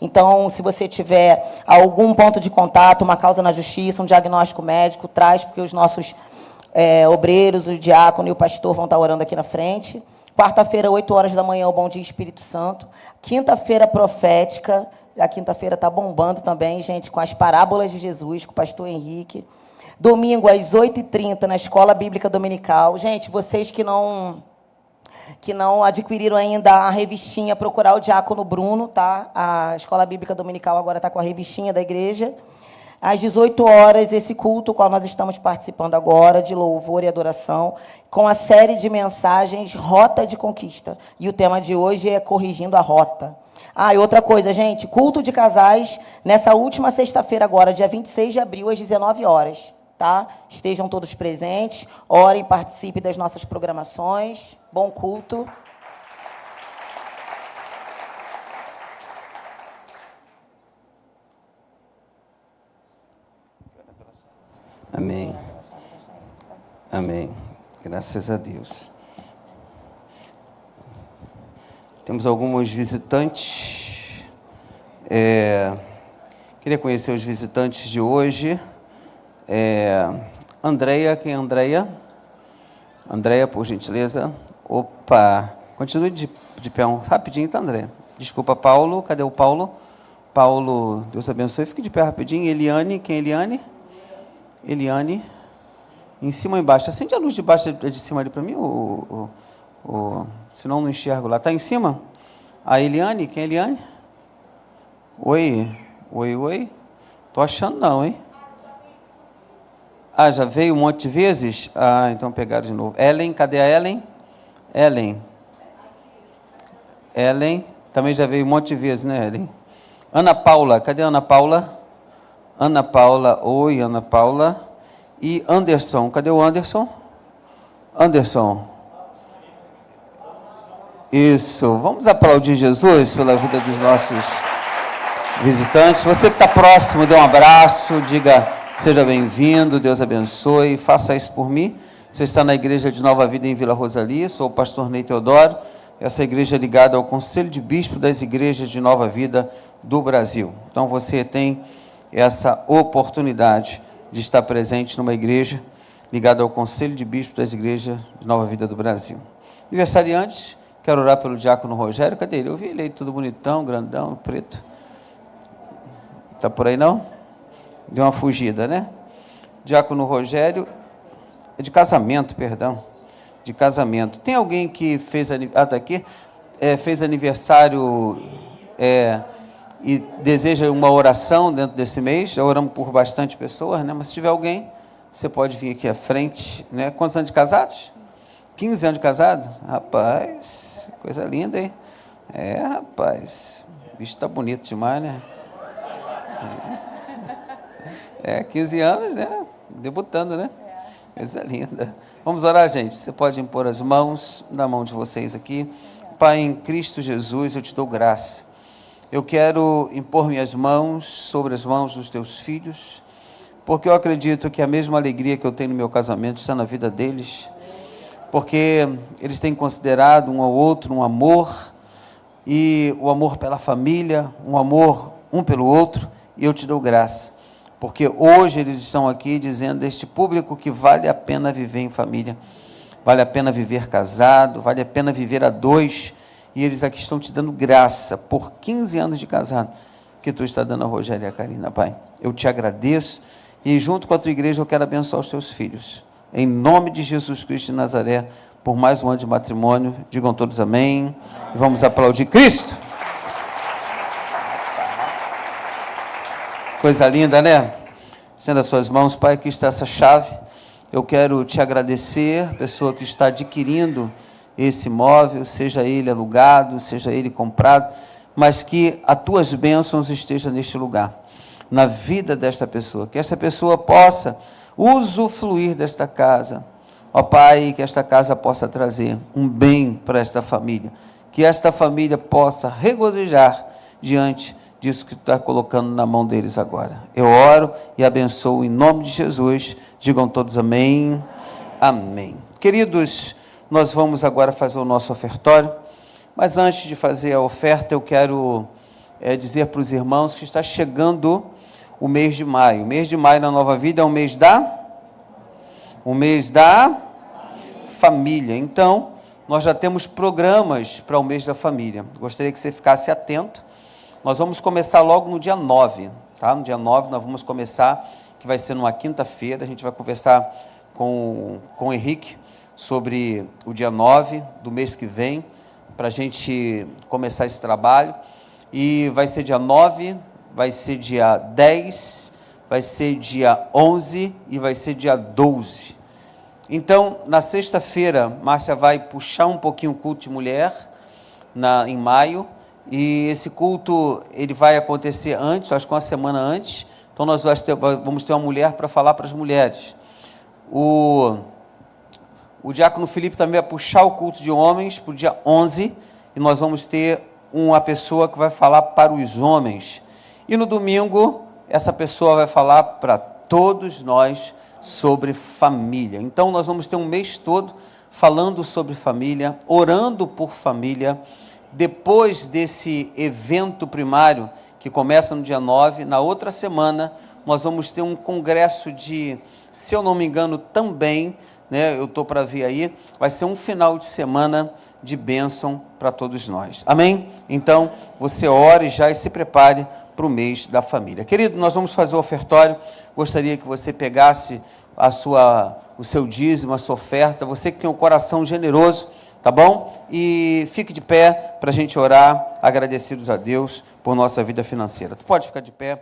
S6: Então, se você tiver algum ponto de contato, uma causa na justiça, um diagnóstico médico, traz, porque os nossos obreiros, o diácono e o pastor vão estar orando aqui na frente. Quarta-feira, 8 horas da manhã, o Bom Dia Espírito Santo. Quinta-feira, profética. A quinta-feira está bombando também, gente, com as parábolas de Jesus, com o pastor Henrique. Domingo, às 8h30, na Escola Bíblica Dominical. Gente, vocês que não adquiriram ainda a revistinha, procurar o Diácono Bruno, tá? A Escola Bíblica Dominical agora está com a revistinha da igreja. Às 18 horas, esse culto, qual nós estamos participando agora, de louvor e adoração, com a série de mensagens Rota de Conquista. E o tema de hoje é Corrigindo a Rota. E outra coisa, gente, culto de casais, nessa última sexta-feira agora, dia 26 de abril, às 19 horas. Tá? Estejam todos presentes, orem, participem das nossas programações. Bom culto.
S8: Amém. Amém. Graças a Deus. Temos alguns visitantes. Queria conhecer os visitantes de hoje. Andréia, quem é Andréia? Andréia, por gentileza. Opa, continue de pé rapidinho, tá, Andréia? Desculpa, Paulo, cadê o Paulo? Paulo, Deus abençoe, fique de pé rapidinho. Eliane, quem é Eliane? Eliane, em cima ou embaixo? Acende a luz de baixo de cima ali para mim, senão não enxergo lá. Está em cima? A Eliane, quem é Eliane? Oi. Tô achando não, hein? Já veio um monte de vezes? Então pegaram de novo. Ellen, cadê a Ellen? Ellen, também já veio um monte de vezes, né, Ellen? Ana Paula, cadê a Ana Paula? Ana Paula, oi, Ana Paula. E Anderson, cadê o Anderson? Anderson. Isso, vamos aplaudir Jesus pela vida dos nossos visitantes. Você que está próximo, dê um abraço, diga, seja bem-vindo, Deus abençoe, faça isso por mim. Você está na Igreja de Nova Vida em Vila Rosalia, sou o pastor Ney Teodoro, essa igreja é ligada ao Conselho de Bispo das Igrejas de Nova Vida do Brasil. Então você tem essa oportunidade de estar presente numa igreja ligada ao Conselho de Bispos das Igrejas de Nova Vida do Brasil. Aniversariantes, quero orar pelo diácono Rogério. Cadê ele? Eu vi ele aí tudo bonitão, grandão, preto. Está por aí não? Deu uma fugida, né? Diácono Rogério, é de casamento, perdão. De casamento. Tem alguém que fez, está aqui, fez aniversário e deseja uma oração dentro desse mês? Já oramos por bastante pessoas, né? Mas se tiver alguém, você pode vir aqui à frente, né? Quantos anos de casados? 15 anos de casado? Rapaz, coisa linda, hein? Rapaz, o bicho está bonito demais, né? 15 anos, né? Debutando, né? Coisa linda. Vamos orar, gente. Você pode impor as mãos na mão de vocês aqui. Pai, em Cristo Jesus, eu te dou graça. Eu quero impor minhas mãos sobre as mãos dos teus filhos, porque eu acredito que a mesma alegria que eu tenho no meu casamento está na vida deles, porque eles têm considerado um ao outro um amor, e o amor pela família, um amor um pelo outro, e eu te dou graça, porque hoje eles estão aqui dizendo deste público que vale a pena viver em família, vale a pena viver casado, vale a pena viver a dois, e eles aqui estão te dando graça por 15 anos de casado, que tu está dando a Rogério e a Karina, Pai. Eu te agradeço, e junto com a tua igreja eu quero abençoar os teus filhos. Em nome de Jesus Cristo de Nazaré, por mais um ano de matrimônio, digam todos amém, e vamos aplaudir Cristo. Coisa linda, né? Estenda as suas mãos, Pai, aqui está essa chave. Eu quero te agradecer, pessoa que está adquirindo esse imóvel, seja ele alugado, seja ele comprado, mas que as tuas bênçãos estejam neste lugar, na vida desta pessoa, que esta pessoa possa usufruir desta casa, ó Pai, que esta casa possa trazer um bem para esta família, que esta família possa regozijar diante disso que tu está colocando na mão deles agora. Eu oro e abençoo em nome de Jesus. Digam todos amém. Amém. Queridos, nós vamos agora fazer o nosso ofertório, mas antes de fazer a oferta, eu quero dizer para os irmãos que está chegando o mês de maio. O mês de maio na Nova Vida é o mês da família. Então, nós já temos programas para o mês da família. Gostaria que você ficasse atento. Nós vamos começar logo no dia 9, tá? No dia 9 nós vamos começar, que vai ser numa quinta-feira. A gente vai conversar com o Henrique sobre o dia 9 do mês que vem, para a gente começar esse trabalho. E vai ser dia 9, vai ser dia 10, vai ser dia 11 e vai ser dia 12. Então, na sexta-feira, Márcia vai puxar um pouquinho o culto de mulher, em maio, e esse culto ele vai acontecer antes, acho que uma semana antes. Então, nós vamos ter uma mulher para falar para as mulheres. O diácono Felipe também vai puxar o culto de homens para o dia 11, e nós vamos ter uma pessoa que vai falar para os homens. E no domingo, essa pessoa vai falar para todos nós sobre família. Então, nós vamos ter um mês todo falando sobre família, orando por família. Depois desse evento primário, que começa no dia 9, na outra semana, nós vamos ter um congresso de, se eu não me engano, também, né, eu estou para ver aí, vai ser um final de semana de bênção para todos nós. Amém? Então, você ore já e se prepare para o mês da família. Querido, nós vamos fazer o ofertório. Gostaria que você pegasse o seu dízimo, a sua oferta, você que tem um coração generoso, tá bom? E fique de pé para a gente orar, agradecidos a Deus por nossa vida financeira. Tu pode ficar de pé.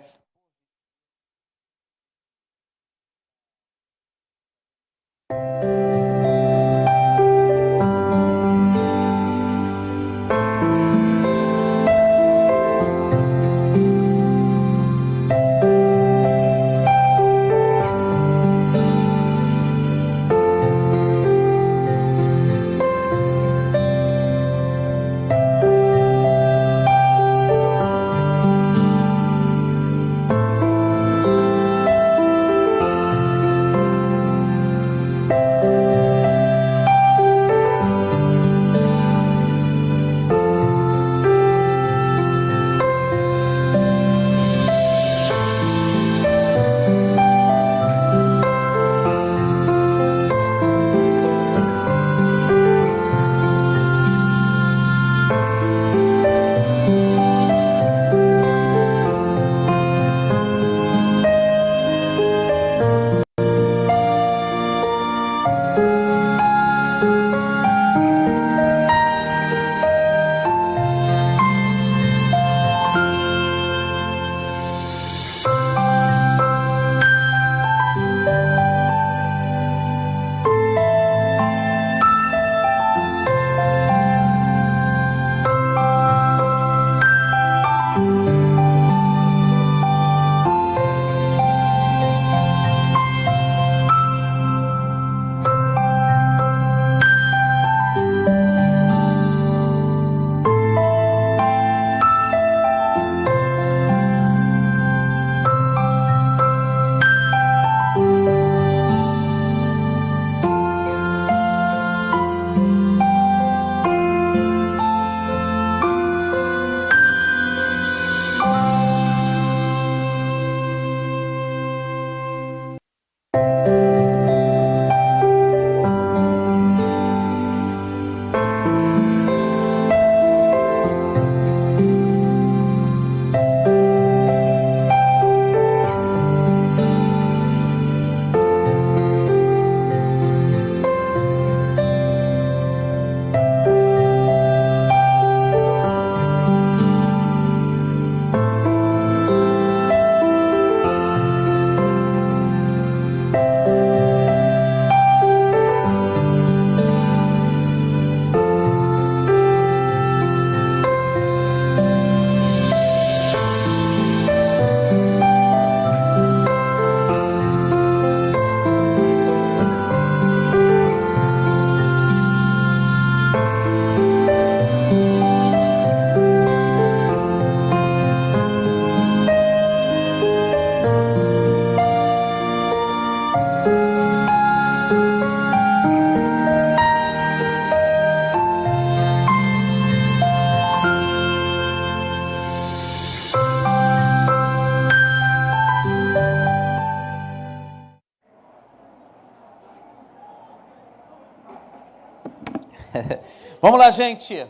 S8: Vamos lá, gente.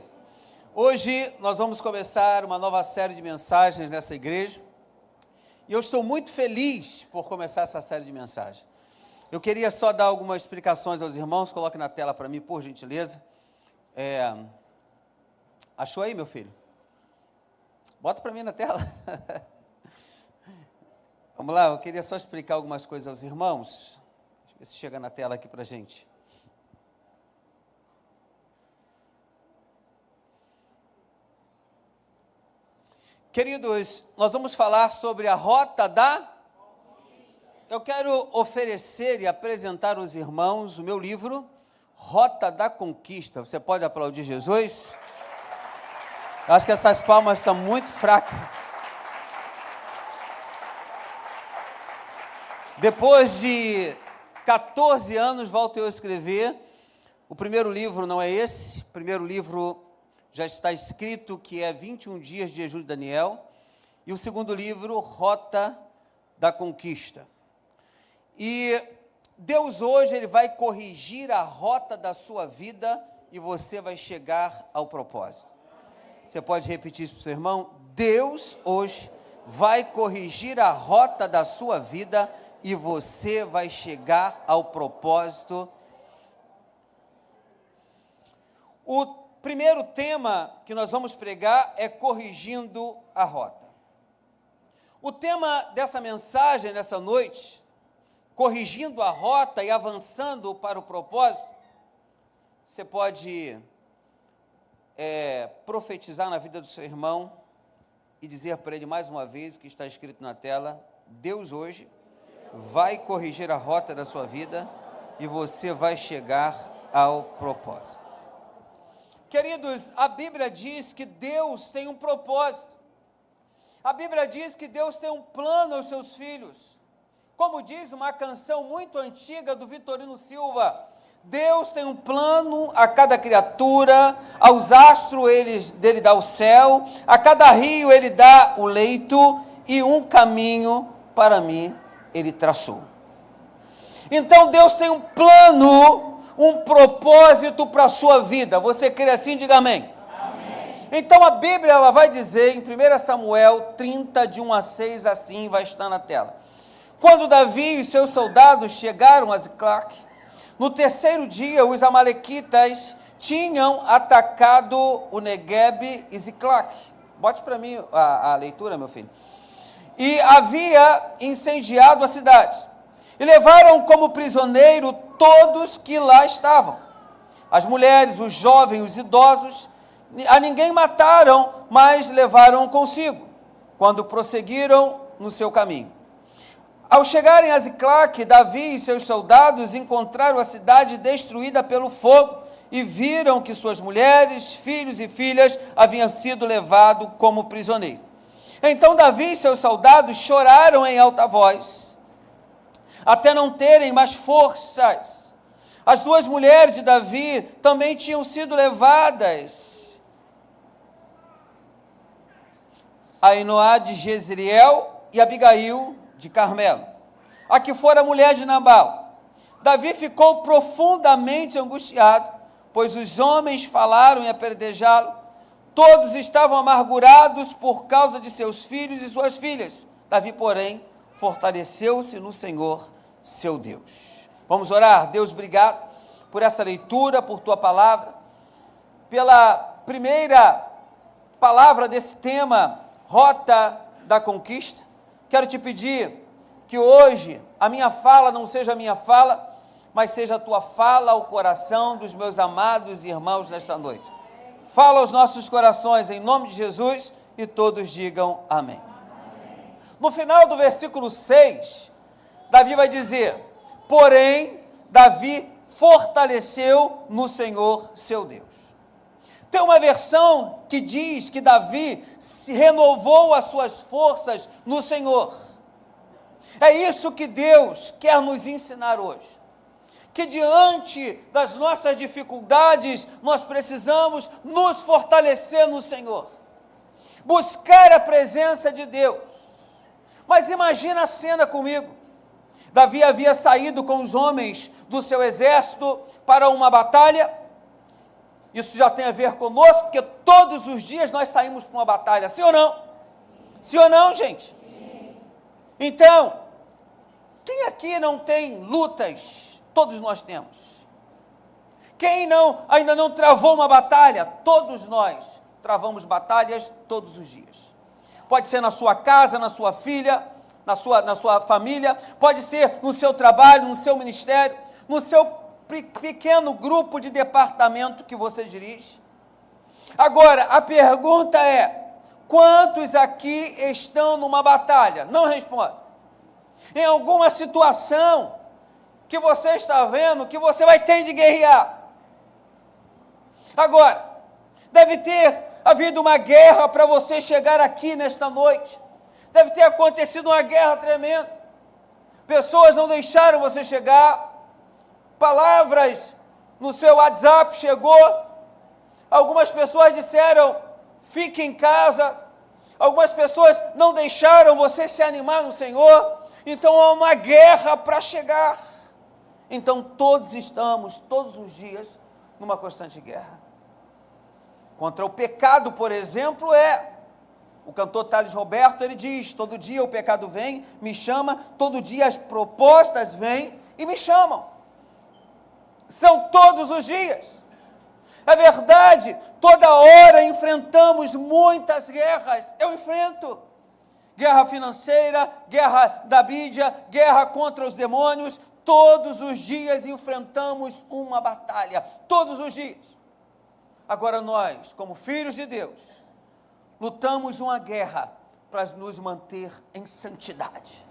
S8: Hoje nós vamos começar uma nova série de mensagens nessa igreja. E eu estou muito feliz por começar essa série de mensagens. Eu queria só dar algumas explicações aos irmãos. Coloque na tela para mim, por gentileza. Achou aí, meu filho? Bota para mim na tela. Vamos lá, eu queria só explicar algumas coisas aos irmãos. Deixa eu ver se chega na tela aqui para a gente. Queridos, nós vamos falar sobre a rota da... Eu quero oferecer e apresentar aos irmãos o meu livro, Rota da Conquista. Você pode aplaudir Jesus? Eu acho que essas palmas estão muito fracas. Depois de 14 anos, volto eu a escrever. O primeiro livro não é esse. O primeiro livro já está escrito, que é 21 dias de jejum de Daniel. E o segundo livro, Rota da Conquista. E Deus hoje, Ele vai corrigir a rota da sua vida e você vai chegar ao propósito. Você pode repetir isso para o seu irmão? Deus hoje vai corrigir a rota da sua vida e você vai chegar ao propósito. O primeiro tema que nós vamos pregar é corrigindo a rota. O tema dessa mensagem, nessa noite, corrigindo a rota e avançando para o propósito, você pode profetizar na vida do seu irmão e dizer para ele mais uma vez o que está escrito na tela: Deus hoje vai corrigir a rota da sua vida e você vai chegar ao propósito. Queridos, a Bíblia diz que Deus tem um propósito. A Bíblia diz que Deus tem um plano aos seus filhos. Como diz uma canção muito antiga do Vitorino Silva, Deus tem um plano a cada criatura, aos astros dele dá o céu, a cada rio ele dá o leito, e um caminho para mim ele traçou. Então Deus tem um plano, um propósito para a sua vida. Você crê assim? Diga amém. Amém. Então a Bíblia ela vai dizer em 1 Samuel 30, de 1 a 6, assim vai estar na tela. Quando Davi e os seus soldados chegaram a Ziclac, no terceiro dia os amalequitas tinham atacado o Neguebe e Ziclac. Bote para mim a leitura, meu filho. E havia incendiado a cidade. E levaram como prisioneiro todos que lá estavam. As mulheres, os jovens, os idosos, a ninguém mataram, mas levaram consigo, quando prosseguiram no seu caminho. Ao chegarem a Ziclac, Davi e seus soldados encontraram a cidade destruída pelo fogo e viram que suas mulheres, filhos e filhas haviam sido levados como prisioneiros. Então Davi e seus soldados choraram em alta voz, até não terem mais forças. As duas mulheres de Davi também tinham sido levadas, Ainoá de Jezreel e Abigail de Carmelo, a que fora mulher de Nabal. Davi ficou profundamente angustiado, pois os homens falaram em apedrejá-lo. Todos estavam amargurados por causa de seus filhos e suas filhas. Davi, porém, fortaleceu-se no Senhor, seu Deus. Vamos orar. Deus, obrigado por essa leitura, por tua palavra, pela primeira palavra desse tema, Rota da Conquista. Quero te pedir que hoje a minha fala não seja a minha fala, mas seja a tua fala ao coração dos meus amados irmãos nesta noite. Fala aos nossos corações em nome de Jesus e todos digam amém. No final do versículo 6, Davi vai dizer: porém, Davi fortaleceu no Senhor seu Deus. Tem uma versão que diz que Davi se renovou as suas forças no Senhor. É isso que Deus quer nos ensinar hoje. Que diante das nossas dificuldades, nós precisamos nos fortalecer no Senhor. Buscar a presença de Deus. Mas imagina a cena comigo. Davi havia saído com os homens do seu exército para uma batalha.
S1: Isso já tem a ver conosco, porque todos os dias nós saímos para uma batalha, sim ou não? Sim ou não, gente? Sim. Então, quem aqui não tem lutas? Todos nós temos. Quem ainda não travou uma batalha? Todos nós travamos batalhas todos os dias. Pode ser na sua casa, na sua filha, na sua família, pode ser no seu trabalho, no seu ministério, no seu pequeno grupo de departamento que você dirige. Agora, a pergunta é, quantos aqui estão numa batalha? Não responda. Em alguma situação que você está vendo que você vai ter de guerrear. Agora, deve ter havido uma guerra para você chegar aqui nesta noite. Deve ter acontecido uma guerra tremenda. Pessoas não deixaram você chegar. Palavras no seu WhatsApp chegou. Algumas pessoas disseram, fique em casa. Algumas pessoas não deixaram você se animar no Senhor. Então há uma guerra para chegar. Então todos estamos, todos os dias, numa constante guerra. Contra o pecado, por exemplo, o cantor Thales Roberto, ele diz, todo dia o pecado vem, me chama, todo dia as propostas vêm e me chamam. São todos os dias. É verdade, toda hora enfrentamos muitas guerras. Eu enfrento guerra financeira, guerra da mídia, guerra contra os demônios. Todos os dias enfrentamos uma batalha, todos os dias. Agora nós, como filhos de Deus, lutamos uma guerra para nos manter em santidade.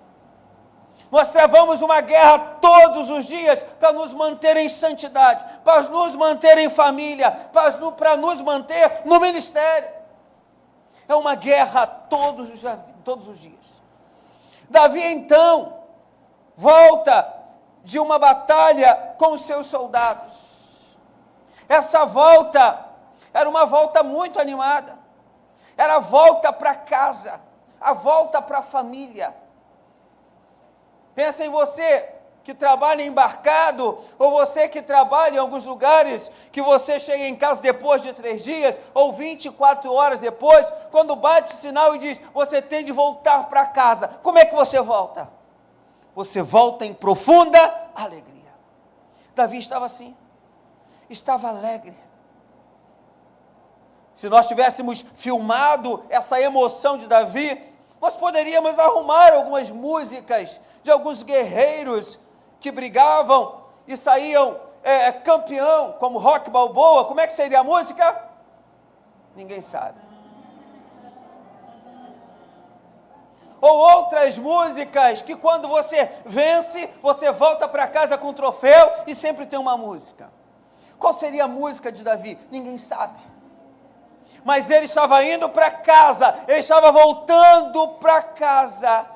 S1: Nós travamos uma guerra todos os dias para nos manter em santidade, para nos manter em família, para nos manter no ministério. É uma guerra todos os dias. Davi, então, volta de uma batalha com os seus soldados. Essa volta era uma volta muito animada. Era a volta para casa, a volta para a família. Pensa em você que trabalha embarcado, ou você que trabalha em alguns lugares, que você chega em casa depois de 3 dias, ou 24 horas depois, quando bate o sinal e diz, você tem de voltar para casa. Como é que você volta? Você volta em profunda alegria. Davi estava assim, estava alegre. Se nós tivéssemos filmado essa emoção de Davi, nós poderíamos arrumar algumas músicas de alguns guerreiros que brigavam e saíam campeão, como Rock Balboa. Como é que seria a música? Ninguém sabe. Ou outras músicas que quando você vence, você volta para casa com um troféu e sempre tem uma música. Qual seria a música de Davi? Ninguém sabe. Mas ele estava indo para casa, ele estava voltando para casa.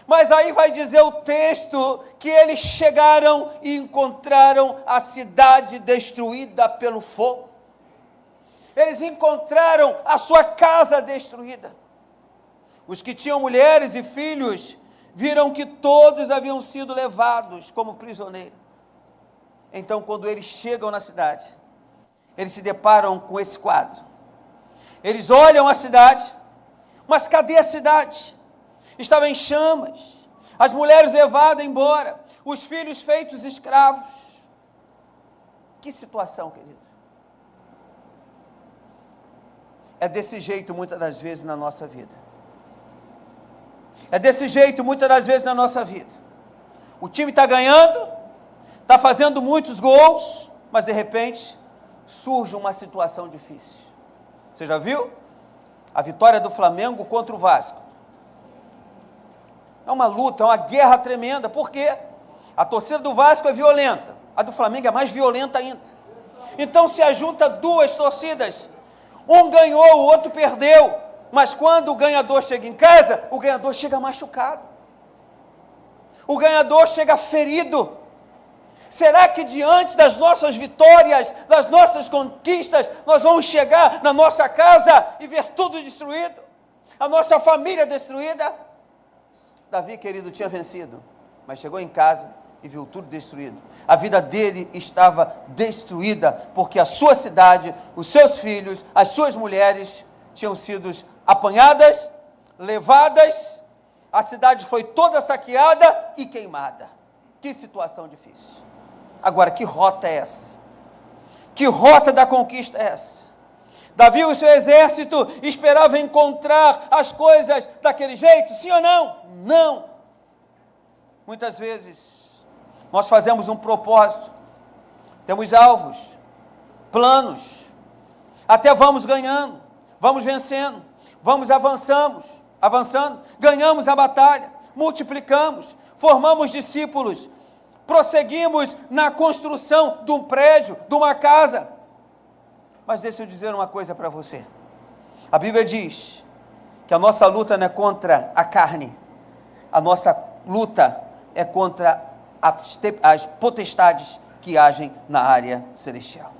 S1: Mas aí vai dizer o texto que eles chegaram e encontraram a cidade destruída pelo fogo. Eles encontraram a sua casa destruída. Os que tinham mulheres e filhos viram que todos haviam sido levados como prisioneiros. Então, quando eles chegam na cidade, eles se deparam com esse quadro. Eles olham a cidade, mas cadê a cidade? Estava em chamas, as mulheres levadas embora, os filhos feitos escravos. Que situação, querido. É desse jeito muitas das vezes na nossa vida. É desse jeito muitas das vezes na nossa vida. O time está ganhando, está fazendo muitos gols, mas de repente surge uma situação difícil. Você já viu? A vitória do Flamengo contra o Vasco. É uma luta, é uma guerra tremenda. Por quê? A torcida do Vasco é violenta, a do Flamengo é mais violenta ainda. Então se ajunta 2 torcidas. Um ganhou, o outro perdeu. Mas quando o ganhador chega em casa, o ganhador chega machucado. O ganhador chega ferido. Será que diante das nossas vitórias, das nossas conquistas, nós vamos chegar na nossa casa e ver tudo destruído? A nossa família destruída? Davi, querido, tinha vencido, mas chegou em casa
S8: e viu tudo destruído. A vida dele estava destruída, porque a sua cidade, os seus filhos, as suas mulheres tinham sido apanhadas, levadas, a cidade foi toda saqueada e queimada. Que situação difícil. Agora, que rota é essa? Que rota da conquista é essa? Davi e o seu exército esperavam encontrar as coisas daquele jeito, sim ou não? Não. Muitas vezes, nós fazemos um propósito, temos alvos, planos, até vamos ganhando, vamos vencendo, vamos avançando, ganhamos a batalha, multiplicamos, formamos discípulos, prosseguimos na construção de um prédio, de uma casa. Mas deixa eu dizer uma coisa para você. A Bíblia diz que a nossa luta não é contra a carne, a nossa luta é contra as potestades que agem na área celestial.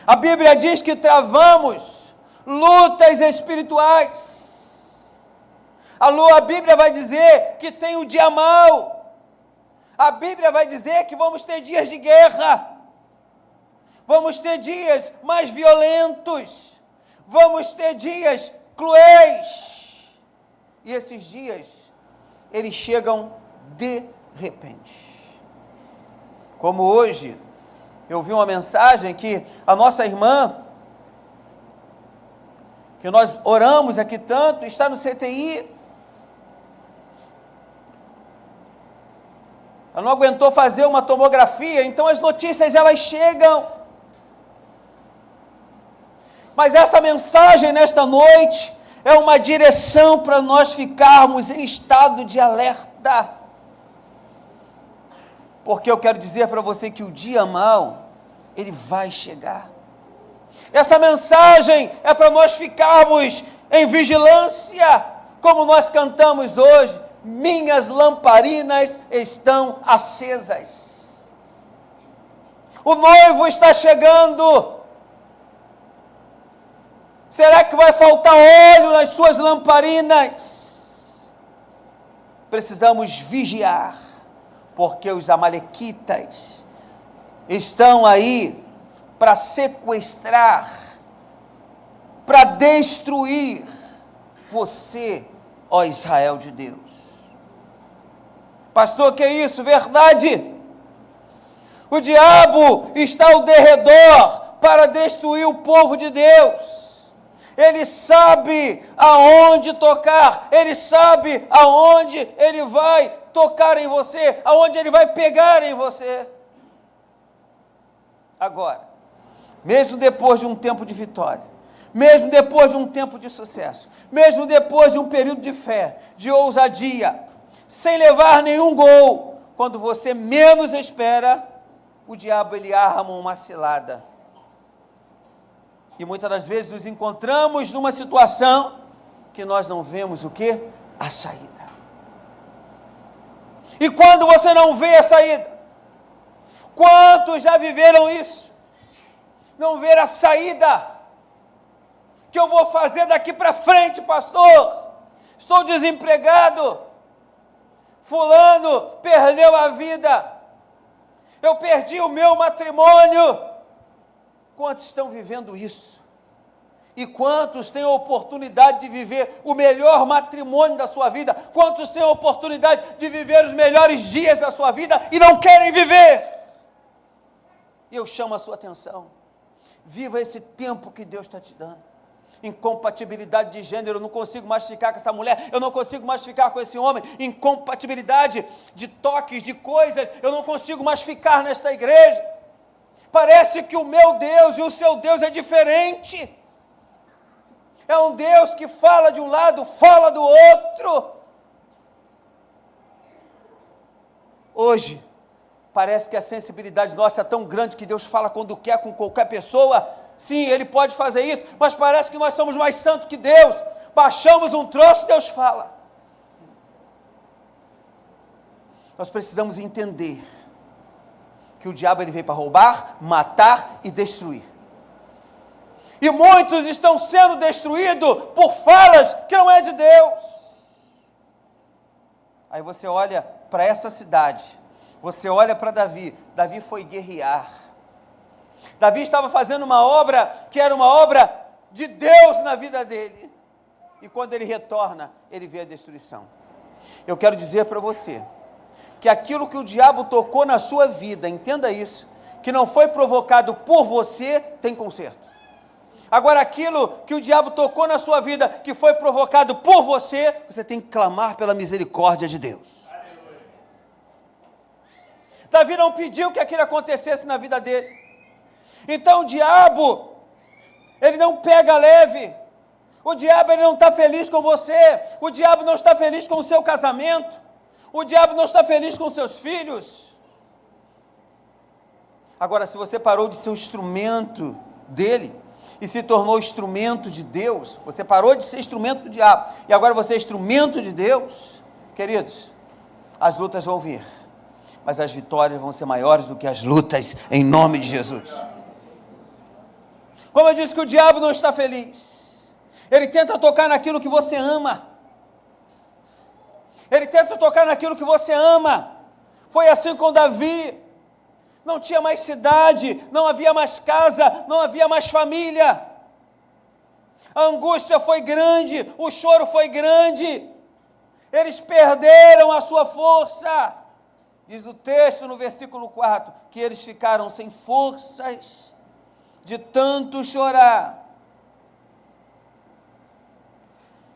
S8: A Bíblia diz que travamos lutas espirituais. A Bíblia vai dizer que tem o dia mau. A Bíblia vai dizer que vamos ter dias de guerra. Vamos ter dias mais violentos. Vamos ter dias cruéis. E esses dias, eles chegam de repente. Como hoje, eu vi uma mensagem que a nossa irmã, que nós oramos aqui tanto, está no CTI. Ela não aguentou fazer uma tomografia, então as notícias elas chegam. Mas essa mensagem nesta noite é uma direção para nós ficarmos em estado de alerta. Porque eu quero dizer para você que o dia mau, ele vai chegar. Essa mensagem é para nós ficarmos em vigilância, como nós cantamos hoje. Minhas lamparinas estão acesas. O noivo está chegando. Será que vai faltar óleo nas suas lamparinas? Precisamos vigiar, porque os amalequitas estão aí para sequestrar, para destruir você, ó Israel de Deus. Pastor, que é isso? Verdade. O diabo está ao derredor para destruir o povo de Deus. Ele sabe aonde tocar, ele sabe aonde ele vai tocar em você, aonde ele vai pegar em você. Agora, mesmo depois de um tempo de vitória, mesmo depois de um tempo de sucesso, mesmo depois de um período de fé, de ousadia, sem levar nenhum gol, quando você menos espera, o diabo ele arma uma cilada. E muitas das vezes nos encontramos numa situação que nós não vemos o quê? A saída. E quando você não vê a saída, quantos já viveram isso? Não ver a saída. O que eu vou fazer daqui para frente, pastor? Estou desempregado. Fulano perdeu a vida. Eu perdi o meu matrimônio. Quantos estão vivendo isso? E quantos têm a oportunidade de viver o melhor matrimônio da sua vida? Quantos têm a oportunidade de viver os melhores dias da sua vida e não querem viver? E eu chamo a sua atenção. Viva esse tempo que Deus está te dando. Incompatibilidade de gênero, eu não consigo mais ficar com essa mulher, eu não consigo mais ficar com esse homem. Incompatibilidade de toques, de coisas, eu não consigo mais ficar nesta igreja. Parece que o meu Deus e o seu Deus é diferente. É um Deus que fala de um lado, fala do outro. Hoje, parece que a sensibilidade nossa é tão grande que Deus fala quando quer com qualquer pessoa. Sim, Ele pode fazer isso, mas parece que nós somos mais santos que Deus. Baixamos um troço, Deus fala. Nós precisamos entender que o diabo ele veio para roubar, matar e destruir. E muitos estão sendo destruídos por falas que não é de Deus. Aí você olha para essa cidade,
S1: Você olha para Davi, Davi foi guerrear. Davi estava fazendo uma obra que era uma obra de Deus na vida dele. E quando ele retorna, ele vê a destruição. Eu quero dizer para você, que aquilo que o diabo tocou na sua vida, entenda isso, que não foi provocado por você, tem conserto. Agora, aquilo que o diabo tocou na sua vida, que foi provocado por você, você tem que clamar pela misericórdia de Deus. Davi não pediu que aquilo acontecesse na vida dele. Então o diabo, ele não pega leve. O diabo, ele não está feliz com você. O diabo não está feliz com o seu casamento. O diabo não está feliz com seus filhos. Agora, se você parou de ser um instrumento dele e se tornou instrumento de Deus, você parou de ser instrumento do diabo e agora você é instrumento de Deus, queridos, as lutas vão vir, mas as vitórias vão ser maiores do que as lutas, em nome de Jesus. Como eu disse que o diabo não está feliz, ele tenta tocar naquilo que você ama. Ele tenta tocar naquilo que você ama. Foi assim com Davi. Não tinha mais cidade, não havia mais casa, não havia mais família. A angústia foi grande, o choro foi grande. Eles perderam a sua força. Diz o texto no versículo 4, que eles ficaram sem forças de tanto chorar.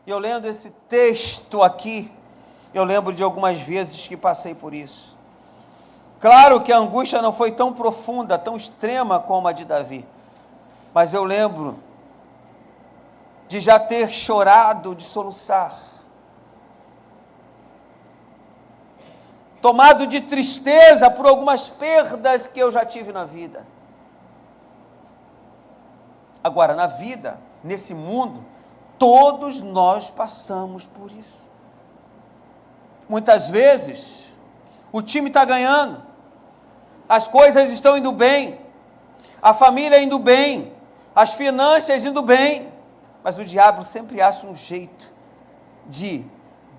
S1: E eu lendo esse texto aqui, eu lembro de algumas vezes que passei por isso. Claro que a angústia não foi tão profunda, tão extrema como a de Davi. Mas eu lembro de já ter chorado, de soluçar. Tomado de tristeza por algumas perdas que eu já tive na vida. Agora, na vida, nesse mundo, todos nós passamos por isso. Muitas vezes, o time está ganhando, as coisas estão indo bem, a família indo bem, as finanças indo bem, mas o diabo sempre acha um jeito de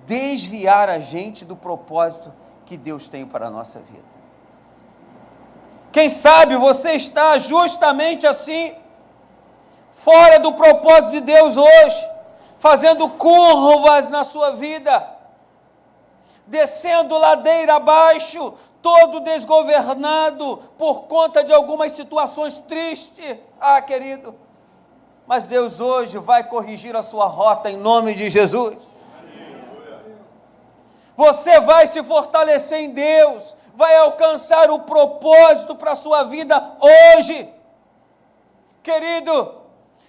S1: desviar a gente do propósito que Deus tem para a nossa vida. Quem sabe você está justamente assim, fora do propósito de Deus hoje, fazendo curvas na sua vida, descendo ladeira abaixo, todo desgovernado, por conta de algumas situações tristes. Ah, querido, mas Deus hoje vai corrigir a sua rota em nome de Jesus. Você vai se fortalecer em Deus, vai alcançar o propósito para a sua vida hoje. Querido,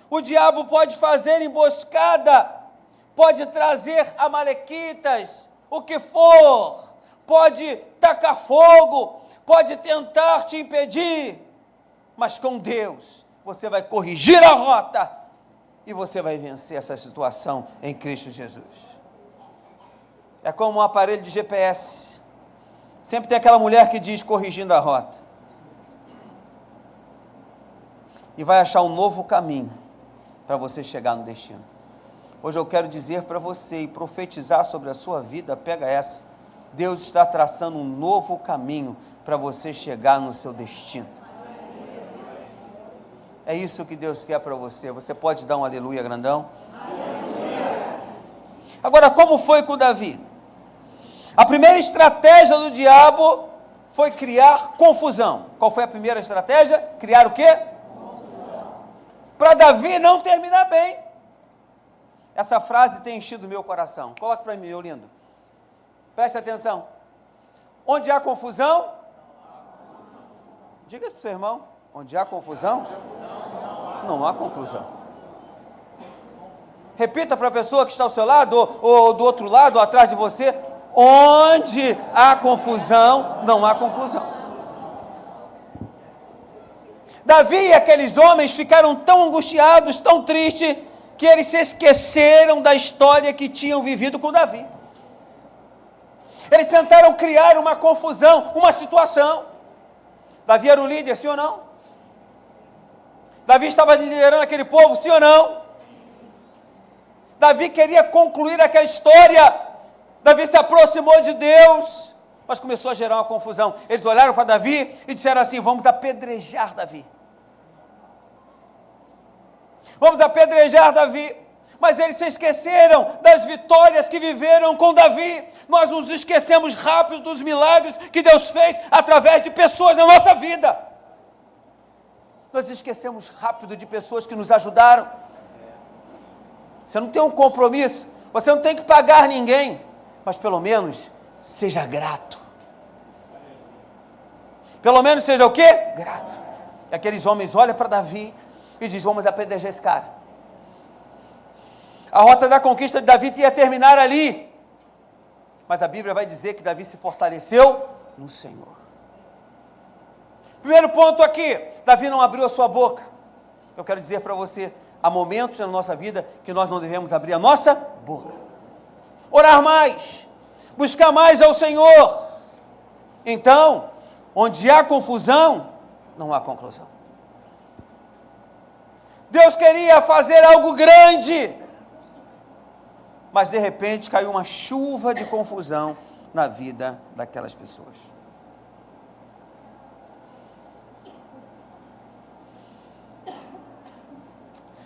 S1: o diabo pode fazer emboscada, pode trazer amalequitas, o que for, pode tacar fogo, pode tentar te impedir, mas com Deus você vai corrigir a rota e você vai vencer essa situação em Cristo Jesus. É como um aparelho de GPS, sempre tem aquela mulher que diz corrigindo a rota, e vai achar um novo caminho para você chegar no destino. Hoje eu quero dizer para você e profetizar sobre a sua vida, pega essa, Deus está traçando um novo caminho para você chegar no seu destino. É isso que Deus quer para você. Você pode dar um aleluia grandão? Aleluia. Agora, como foi com Davi? A primeira estratégia do diabo foi criar confusão. Qual foi a primeira estratégia? Criar o quê? Confusão. Para Davi não terminar bem. Essa frase tem enchido o meu coração. Coloque para mim, meu lindo. Preste atenção. Onde há confusão? Diga isso para o seu irmão. Onde há confusão? Não há conclusão. Repita para a pessoa que está ao seu lado, ou do outro lado, ou atrás de você. Onde há confusão, não há conclusão. Davi e aqueles homens ficaram tão angustiados, tão tristes, que eles se esqueceram da história que tinham vivido com Davi. Eles tentaram criar uma confusão, uma situação. Davi era o líder, sim ou não? Davi estava liderando aquele povo, sim ou não? Davi queria concluir aquela história. Davi se aproximou de Deus Mas começou a gerar uma confusão. Eles olharam para Davi e disseram assim: vamos apedrejar Davi. Vamos apedrejar Davi. Mas eles se esqueceram das vitórias que viveram com Davi. Nós nos esquecemos rápido dos milagres que Deus fez através de pessoas na nossa vida. Nós esquecemos rápido de pessoas que nos ajudaram. Você não tem um compromisso, você não tem que pagar ninguém, mas pelo menos seja grato. Pelo menos seja o quê? Grato. E aqueles homens olham para Davi e dizem: vamos apedrejar esse cara. A rota da conquista de Davi ia terminar ali. Mas a Bíblia vai dizer que Davi se fortaleceu no Senhor. Primeiro ponto aqui, Davi não abriu a sua boca. Eu quero dizer para você, há momentos na nossa vida que nós não devemos abrir a nossa boca. Orar mais, buscar mais ao Senhor. Então, onde há confusão, não há conclusão. Deus queria fazer algo grande, mas de repente caiu uma chuva de confusão na vida daquelas pessoas.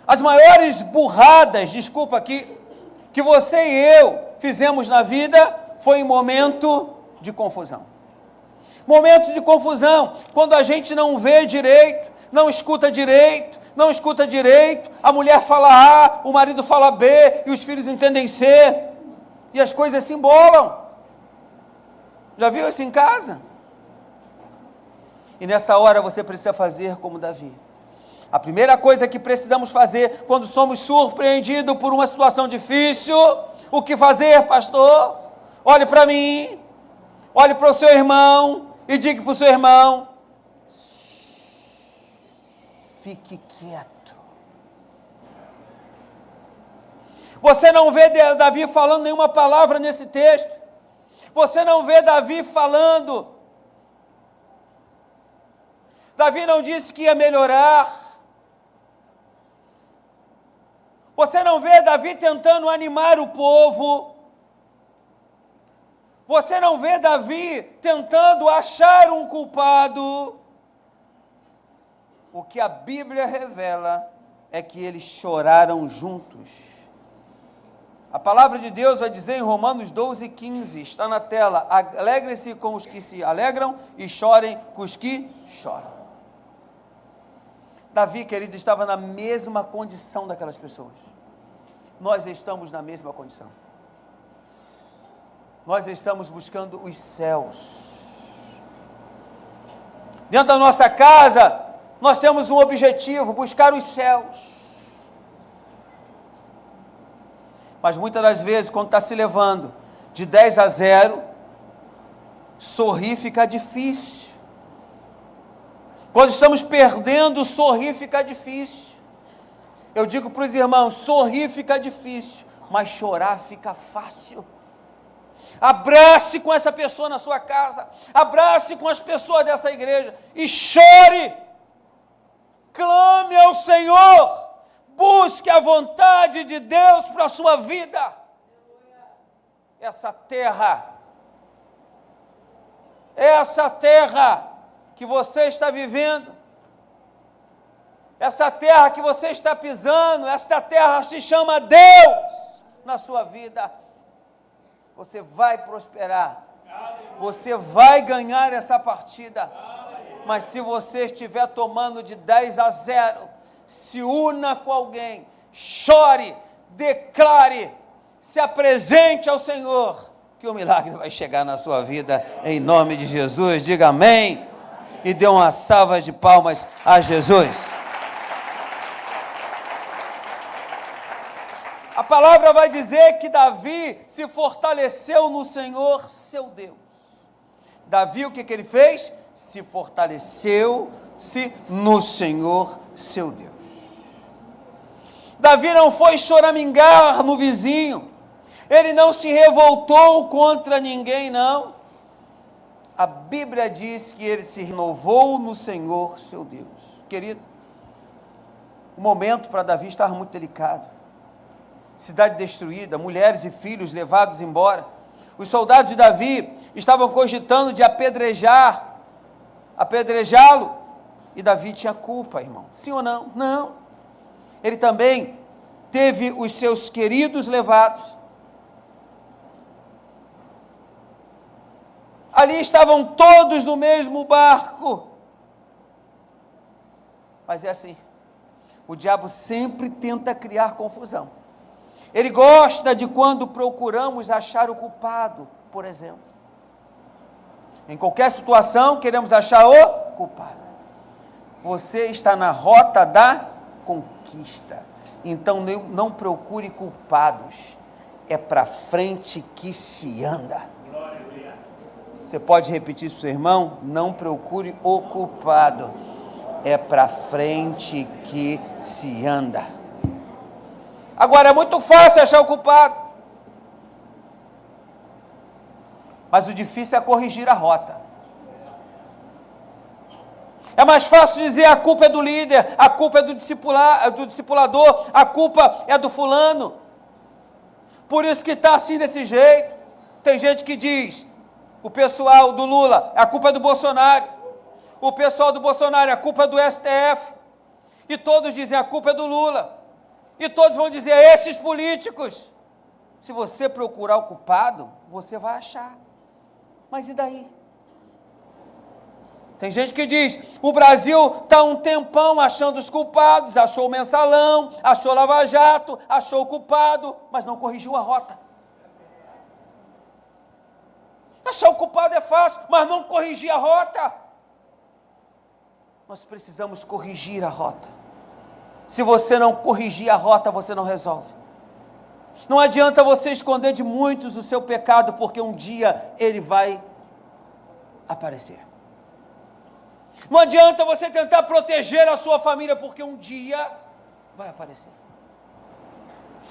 S1: As maiores burradas, desculpa aqui, que você e eu fizemos na vida foi em momento de confusão. Momento de confusão, quando a gente não vê direito, não escuta direito, a mulher fala A, o marido fala B, e os filhos entendem C, e as coisas se embolam. Já viu isso em casa? E nessa hora você precisa fazer como Davi. A primeira coisa que precisamos fazer quando somos surpreendidos por uma situação difícil, o que fazer, pastor? Olhe para mim, olhe para o seu irmão e diga para o seu irmão: fique quieto. Você não vê Davi falando nenhuma palavra nesse texto. Você não vê Davi falando. Davi não disse que ia melhorar. Você não vê Davi tentando animar o povo. Você não vê Davi tentando achar um culpado. O que a Bíblia revela é que eles choraram juntos. A palavra de Deus vai dizer em Romanos 12:15, está na tela: alegrem-se com os que se alegram e chorem com os que choram. Davi, querido, estava na mesma condição daquelas pessoas. Nós estamos na mesma condição. Nós estamos buscando os céus. Dentro da nossa casa, nós temos um objetivo: buscar os céus. Mas muitas das vezes, quando está se levando de 10-0, sorrir fica difícil. Quando estamos perdendo, sorrir fica difícil. Eu digo para os irmãos: sorrir fica difícil, mas chorar fica fácil. Abrace com essa pessoa na sua casa, abrace com as pessoas dessa igreja e chore. Clame ao Senhor, busque a vontade de Deus para a sua vida. Essa terra que você está vivendo, essa terra que você está pisando, esta terra se chama Deus na sua vida. Você vai prosperar, você vai ganhar essa partida, mas se você estiver tomando de 10-0, se una com alguém, chore, declare, se apresente ao Senhor, que o milagre vai chegar na sua vida, em nome de Jesus. Diga amém, e dê uma salva de palmas a Jesus. A palavra vai dizer que Davi se fortaleceu no Senhor, seu Deus. Davi, o que ele fez? Se fortaleceu-se no Senhor, seu Deus. Davi não foi choramingar no vizinho, ele não se revoltou contra ninguém, não. A Bíblia diz que ele se renovou no Senhor, seu Deus. Querido, o momento para Davi estava muito delicado. Cidade destruída, mulheres e filhos levados embora. Os soldados de Davi estavam cogitando de apedrejá-lo, e Davi tinha culpa, irmão. Sim ou não? Não. Ele também teve os seus queridos levados. Ali estavam todos no mesmo barco. Mas é assim. O diabo sempre tenta criar confusão. Ele gosta de quando procuramos achar o culpado, por exemplo. Em qualquer situação, queremos achar o culpado. Você está na rota da conquista. Então não procure culpados. É para frente que se anda. Você pode repetir isso para o seu irmão? Não procure o culpado. É para frente que se anda. Agora, é muito fácil achar o culpado. Mas o difícil é corrigir a rota. É mais fácil dizer a culpa é do líder, a culpa é do discipulador, a culpa é do fulano. Por isso que está assim desse jeito. Tem gente que diz, o pessoal do Lula, a culpa é do Bolsonaro. O pessoal do Bolsonaro, a culpa é do STF. E todos dizem, a culpa é do Lula. E todos vão dizer, esses políticos. Se você procurar o culpado, você vai achar. Mas e daí? Tem gente que diz, o Brasil está um tempão achando os culpados, achou o mensalão, achou Lava Jato, achou o culpado, mas não corrigiu a rota. Achar o culpado é fácil, mas não corrigir a rota. Nós precisamos corrigir a rota. Se você não corrigir a rota, você não resolve. Não adianta você esconder de muitos o seu pecado, porque um dia ele vai aparecer. Não adianta você tentar proteger a sua família, porque um dia vai aparecer.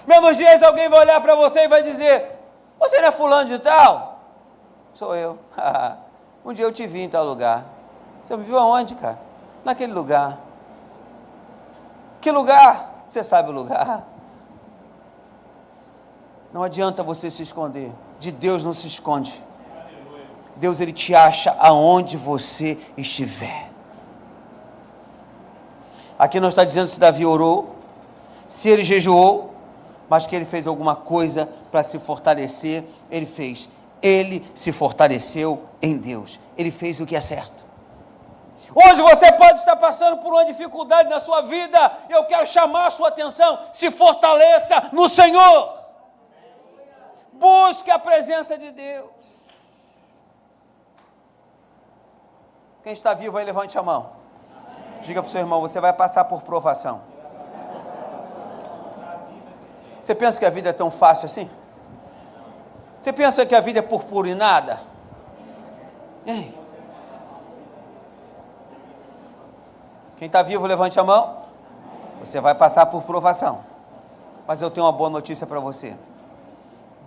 S1: Menos dias alguém vai olhar para você e vai dizer, você não é fulano de tal? Sou eu. Um dia eu te vi em tal lugar. Você me viu aonde, cara? Naquele lugar. Que lugar? Você sabe o lugar. Não adianta você se esconder. De Deus não se esconde. Deus, Ele te acha aonde você estiver. Aqui não está dizendo se Davi orou, se ele jejuou, mas que ele fez alguma coisa para se fortalecer. Ele fez. Ele se fortaleceu em Deus. Ele fez o que é certo. Hoje você pode estar passando por uma dificuldade na sua vida. Eu quero chamar a sua atenção. Se fortaleça no Senhor. Busque a presença de Deus. Quem está vivo aí, levante a mão. Diga para o seu irmão, você vai passar por provação. Você pensa que a vida é tão fácil assim? Você pensa que a vida é purpurinada? Ei. Quem está vivo, levante a mão. Você vai passar por provação. Mas eu tenho uma boa notícia para você.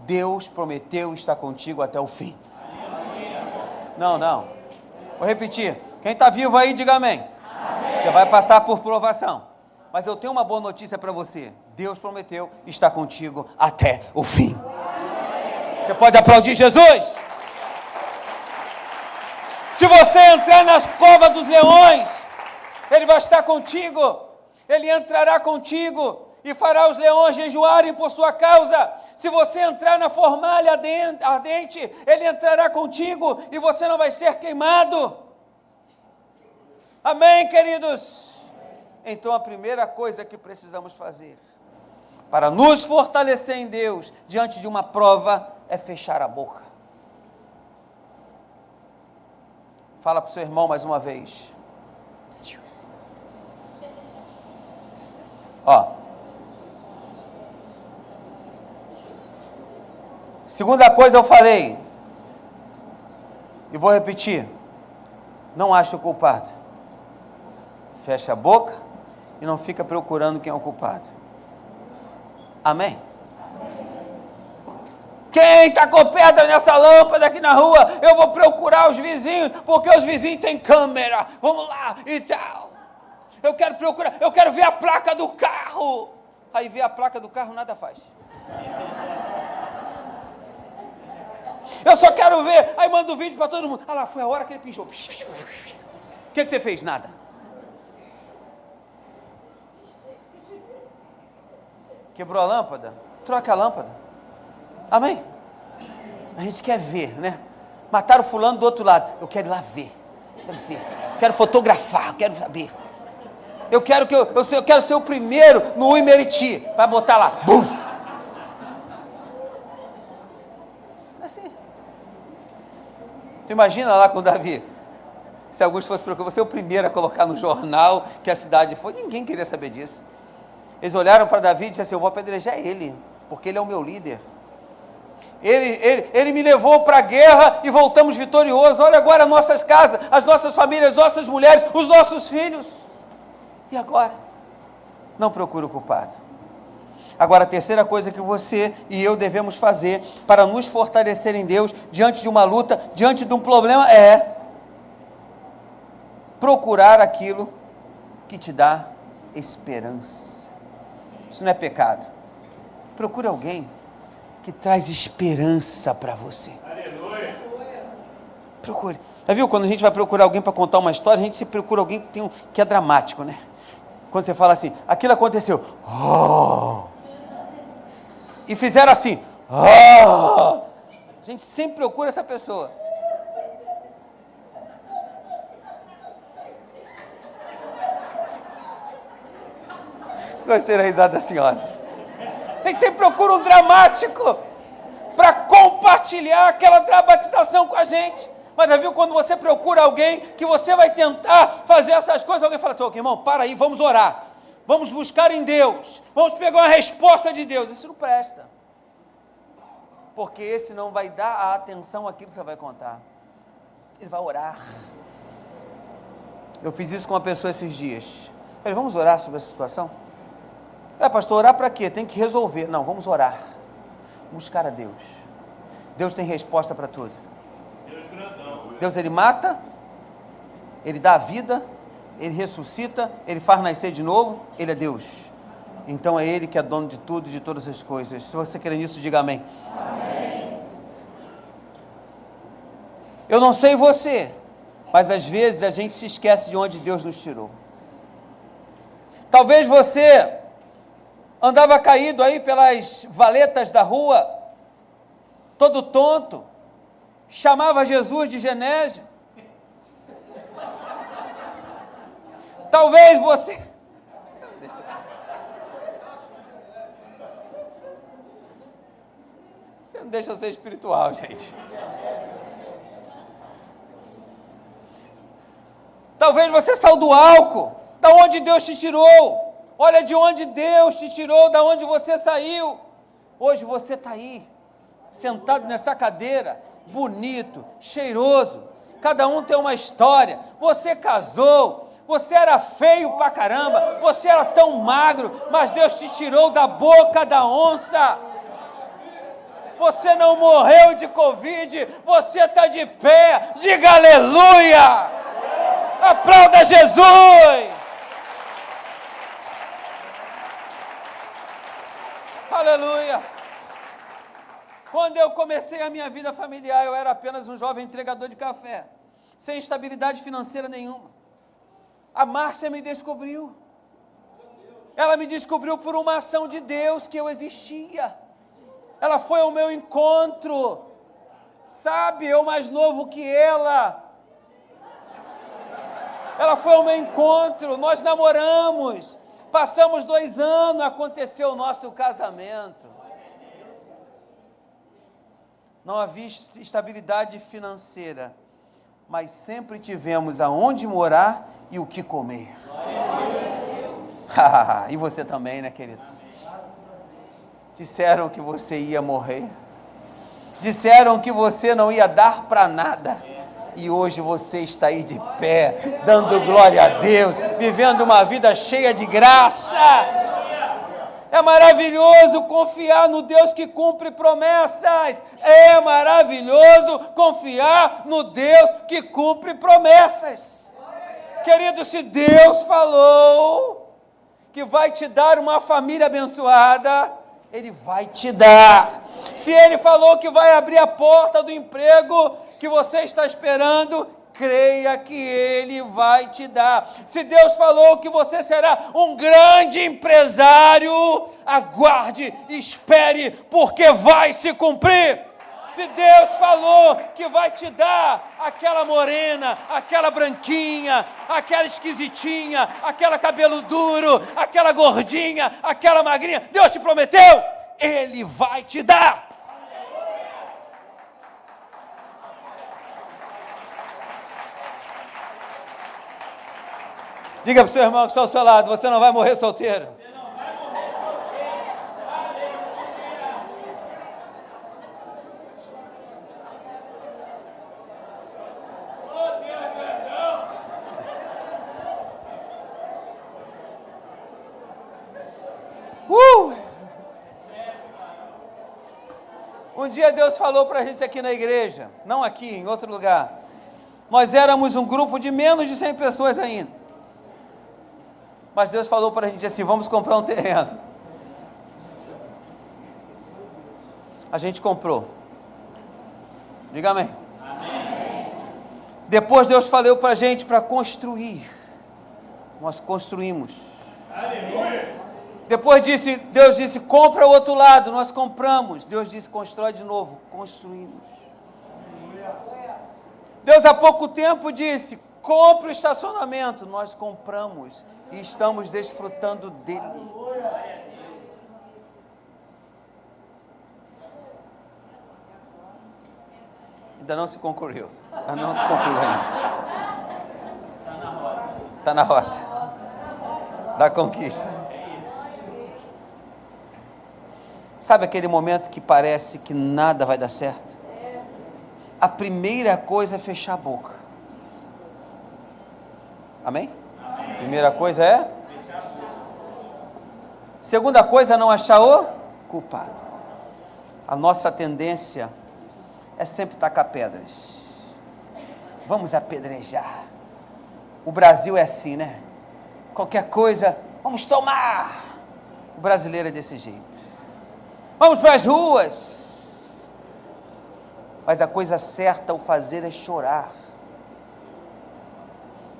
S1: Deus prometeu estar contigo até o fim. Não. Vou repetir. Quem está vivo aí, diga amém. Você vai passar por provação. Mas eu tenho uma boa notícia para você. Deus prometeu estar contigo até o fim. Você pode aplaudir Jesus? Se você entrar nas covas dos leões, Ele vai estar contigo. Ele entrará contigo e fará os leões jejuarem por sua causa. Se você entrar na fornalha ardente, Ele entrará contigo e você não vai ser queimado. Amém, queridos? Então a primeira coisa que precisamos fazer para nos fortalecer em Deus diante de uma prova é fechar a boca. Fala para o seu irmão mais uma vez. Ó. Segunda coisa eu falei, e vou repetir, não acha o culpado. Fecha a boca e não fica procurando quem é o culpado. Amém? Quem está com pedra nessa lâmpada aqui na rua? Eu vou procurar os vizinhos, porque os vizinhos têm câmera. Vamos lá e tal. Eu quero procurar, eu quero ver a placa do carro. Aí vê a placa do carro, nada faz.
S9: Eu só quero ver. Aí manda o vídeo para todo mundo. Ah lá, foi a hora que ele pinchou. O que você fez? Nada. Quebrou a lâmpada? Troca a lâmpada. Amém? A gente quer ver, né? Mataram fulano do outro lado. Eu quero ir lá ver. Quero ver. Quero fotografar. Quero saber. Eu quero ser o primeiro no Imeriti. Para botar lá. Bum! Assim. Tu imagina lá com o Davi. Se Augusto fosse preocupado, você é o primeiro a colocar no jornal que a cidade foi. Ninguém queria saber disso. Eles olharam para Davi e disseram assim, eu vou apedrejar ele, porque ele é o meu líder. Ele me levou para a guerra e voltamos vitoriosos. Olha agora as nossas casas, as nossas famílias, as nossas mulheres, os nossos filhos. E agora? Não procure o culpado. Agora, a terceira coisa que você e eu devemos fazer para nos fortalecer em Deus, diante de uma luta, diante de um problema, é procurar aquilo que te dá esperança. Isso não é pecado. Procure alguém que traz esperança para você. Aleluia. Procure. Já viu, quando a gente vai procurar alguém para contar uma história, a gente se procura alguém que é dramático, né? Quando você fala assim, aquilo aconteceu. Oh! E fizeram assim. Oh! A gente sempre procura essa pessoa. Gostei da risada da senhora. A gente sempre procura um dramático para compartilhar aquela dramatização com a gente. Mas já viu quando você procura alguém que você vai tentar fazer essas coisas, alguém fala assim, ô, irmão, para aí, vamos orar. Vamos buscar em Deus. Vamos pegar uma resposta de Deus. Isso não presta. Porque esse não vai dar a atenção àquilo que você vai contar. Ele vai orar. Eu fiz isso com uma pessoa esses dias. Falei, vamos orar sobre essa situação? Pastor, orar para quê? Tem que resolver. Não, vamos orar. Buscar a Deus. Deus tem resposta para tudo. Deus, Ele mata, Ele dá a vida, Ele ressuscita, Ele faz nascer de novo, Ele é Deus. Então é Ele que é dono de tudo e de todas as coisas. Se você crê nisso, diga amém. Amém. Eu não sei você, mas às vezes a gente se esquece de onde Deus nos tirou. Talvez você andava caído aí pelas valetas da rua, todo tonto, chamava Jesus de Genésio. Talvez você... Você não deixa eu ser espiritual, gente. Talvez você saiu do álcool, da onde Deus te tirou. Olha de onde Deus te tirou, da onde você saiu. Hoje você está aí, sentado nessa cadeira, bonito, cheiroso. Cada um tem uma história. Você casou, você era feio pra caramba, você era tão magro, mas Deus te tirou da boca da onça. Você não morreu de Covid, você está de pé. Diga aleluia! Aplauda Jesus! Aleluia! Quando eu comecei a minha vida familiar, eu era apenas um jovem entregador de café, sem estabilidade financeira nenhuma. A Márcia me descobriu. Ela me descobriu por uma ação de Deus que eu existia. Ela foi ao meu encontro. Sabe, eu mais novo que ela. Ela foi ao meu encontro, nós namoramos. Passamos 2 anos, aconteceu o nosso casamento. Não havia estabilidade financeira, mas sempre tivemos aonde morar e o que comer. E você também, né, querido? Disseram que você ia morrer. Disseram que você não ia dar para nada. E hoje você está aí de pé, dando glória a Deus, vivendo uma vida cheia de graça. É maravilhoso confiar no Deus que cumpre promessas. É maravilhoso confiar no Deus que cumpre promessas. Querido, se Deus falou que vai te dar uma família abençoada, Ele vai te dar. Se Ele falou que vai abrir a porta do emprego que você está esperando, creia que Ele vai te dar. Se Deus falou que você será um grande empresário, aguarde, espere, porque vai se cumprir. Se Deus falou que vai te dar aquela morena, aquela branquinha, aquela esquisitinha, aquela cabelo duro, aquela gordinha, aquela magrinha, Deus te prometeu, Ele vai te dar. Diga para o seu irmão que está ao seu lado, você não vai morrer solteiro. Um dia Deus falou para a gente aqui na igreja, não aqui, em outro lugar. Nós éramos um grupo de menos de 100 pessoas ainda. Mas Deus falou para a gente assim, vamos comprar um terreno. A gente comprou. Diga amém. Amém. Depois Deus falou para a gente para construir. Nós construímos. Aleluia. Depois Deus disse, compra o outro lado, nós compramos. Deus disse, constrói de novo, construímos. Deus há pouco tempo disse, compra o estacionamento, nós compramos e estamos desfrutando dele. Ainda não se concluiu. Ainda não se concluiu ainda. Está na rota da conquista. Sabe aquele momento que parece que nada vai dar certo? A primeira coisa é fechar a boca. Amém? Amém. Primeira coisa é? Fechar a boca. Segunda coisa é não achar o culpado. A nossa tendência é sempre tacar pedras. Vamos apedrejar. O Brasil é assim, né? Qualquer coisa, vamos tomar. O brasileiro é desse jeito. Vamos para as ruas. Mas a coisa certa ao fazer é chorar.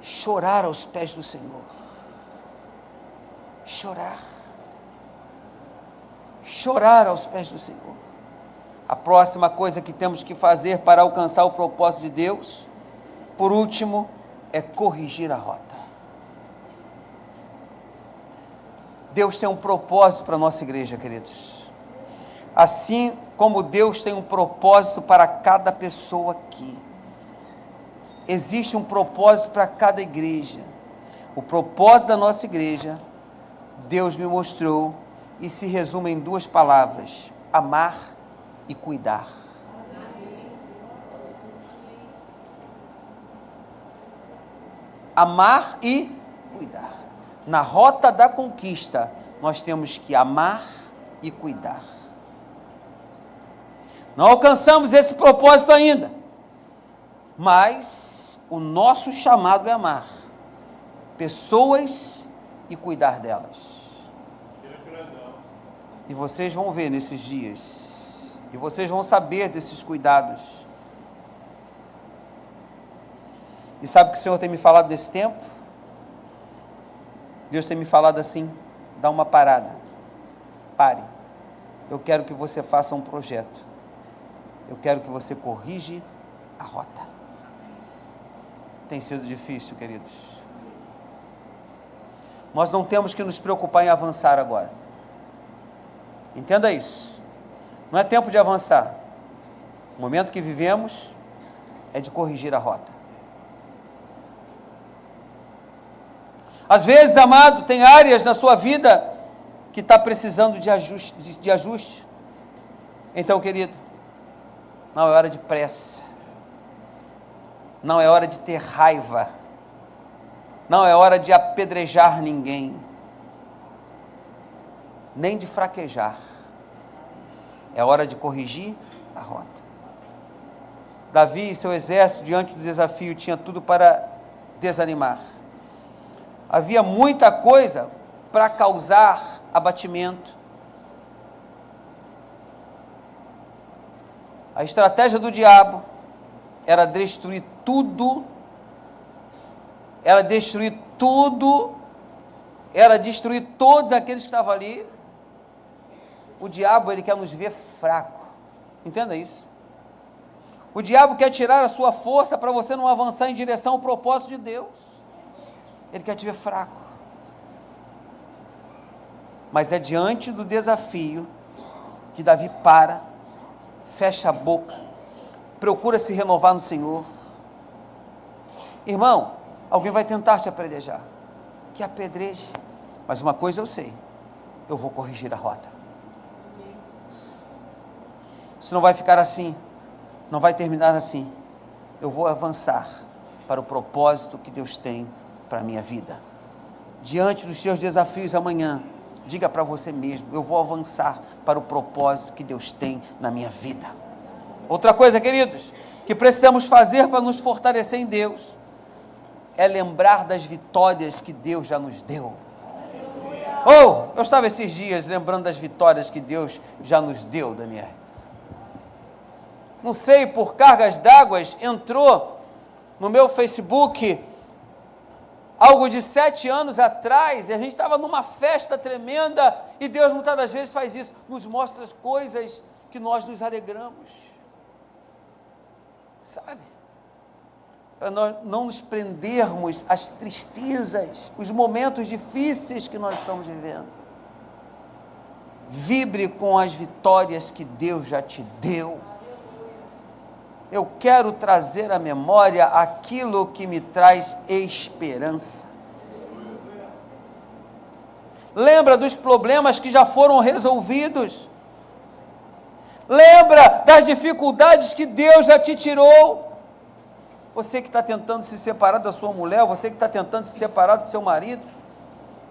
S9: Chorar aos pés do Senhor. Chorar. Chorar aos pés do Senhor. A próxima coisa que temos que fazer para alcançar o propósito de Deus, por último, é corrigir a rota. Deus tem um propósito para a nossa igreja, queridos. Assim como Deus tem um propósito para cada pessoa aqui. Existe um propósito para cada igreja. O propósito da nossa igreja, Deus me mostrou e se resume em 2 palavras: amar e cuidar. Amar e cuidar. Na rota da conquista, nós temos que amar e cuidar. Não alcançamos esse propósito ainda, mas o nosso chamado é amar pessoas e cuidar delas. E vocês vão ver nesses dias, e vocês vão saber desses cuidados. E sabe o que o Senhor tem me falado nesse tempo? Deus tem me falado assim, dá uma parada, pare, eu quero que você faça um projeto. Eu quero que você corrige a rota. Tem sido difícil, queridos. Nós não temos que nos preocupar em avançar agora. Entenda isso. Não é tempo de avançar. O momento que vivemos é de corrigir a rota. Às vezes, amado, tem áreas na sua vida que está precisando de ajuste. Então, querido, não é hora de pressa, não é hora de ter raiva, não é hora de apedrejar ninguém, nem de fraquejar, é hora de corrigir a rota. Davi e seu exército, diante do desafio, tinha tudo para desanimar. Havia muita coisa para causar abatimento. A estratégia do diabo era destruir tudo, era destruir todos aqueles que estavam ali. O diabo, ele quer nos ver fraco. Entenda isso. O diabo quer tirar a sua força para você não avançar em direção ao propósito de Deus. Ele quer te ver fraco. Mas é diante do desafio que Davi para, fecha a boca, procura se renovar no Senhor. Irmão, alguém vai tentar te apedrejar, que apedreje, mas uma coisa eu sei, eu vou corrigir a rota. Isso não vai ficar assim, não vai terminar assim, eu vou avançar para o propósito que Deus tem para a minha vida. Diante dos seus desafios amanhã, diga para você mesmo, eu vou avançar para o propósito que Deus tem na minha vida. Outra coisa, queridos, que precisamos fazer para nos fortalecer em Deus, é lembrar das vitórias que Deus já nos deu. Eu estava esses dias lembrando das vitórias que Deus já nos deu, Daniel. Não sei, por cargas d'água, entrou no meu Facebook algo de 7 anos atrás, e a gente estava numa festa tremenda, e Deus muitas das vezes faz isso, nos mostra as coisas que nós nos alegramos, sabe? Para nós não nos prendermos às tristezas, os momentos difíceis que nós estamos vivendo. Vibre com as vitórias que Deus já te deu. Eu quero trazer à memória aquilo que me traz esperança. Lembra dos problemas que já foram resolvidos. Lembra das dificuldades que Deus já te tirou. Você que está tentando se separar da sua mulher, você que está tentando se separar do seu marido,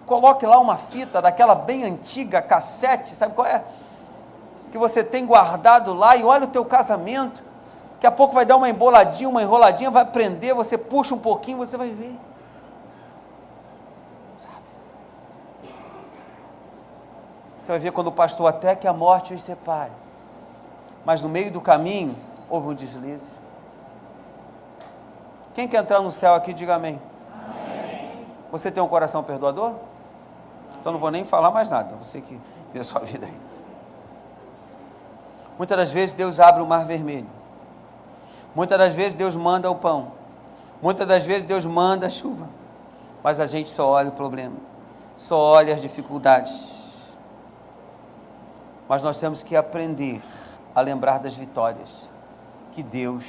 S9: coloque lá uma fita daquela bem antiga, cassete, sabe qual é? Que você tem guardado lá, e olha o teu casamento. Daqui a pouco vai dar uma emboladinha, uma enroladinha, vai prender, você puxa um pouquinho, você vai ver. Sabe? Você vai ver quando o pastor até que a morte os separe. Mas no meio do caminho, houve um deslize. Quem quer entrar no céu aqui, diga amém. Amém. Você tem um coração perdoador? Então não vou nem falar mais nada, você que vê a sua vida aí. Muitas das vezes Deus abre o mar vermelho. Muitas das vezes Deus manda o pão. Muitas das vezes Deus manda a chuva. Mas a gente só olha o problema. Só olha as dificuldades. Mas nós temos que aprender a lembrar das vitórias que Deus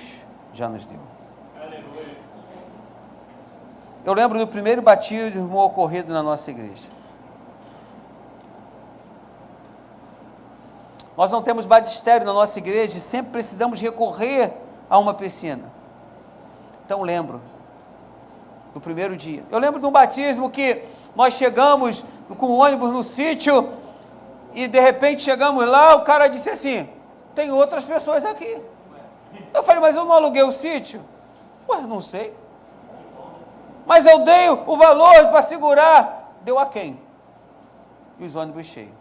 S9: já nos deu. Aleluia. Eu lembro do primeiro batismo ocorrido na nossa igreja. Nós não temos batistério na nossa igreja e sempre precisamos recorrer a uma piscina. Então lembro do primeiro dia. Eu lembro de um batismo que nós chegamos com o ônibus no sítio e de repente chegamos lá, o cara disse assim, tem outras pessoas aqui. Eu falei, mas eu não aluguei o sítio? Ué, não sei. Mas eu dei o valor para segurar. Deu a quem? E os ônibus cheios.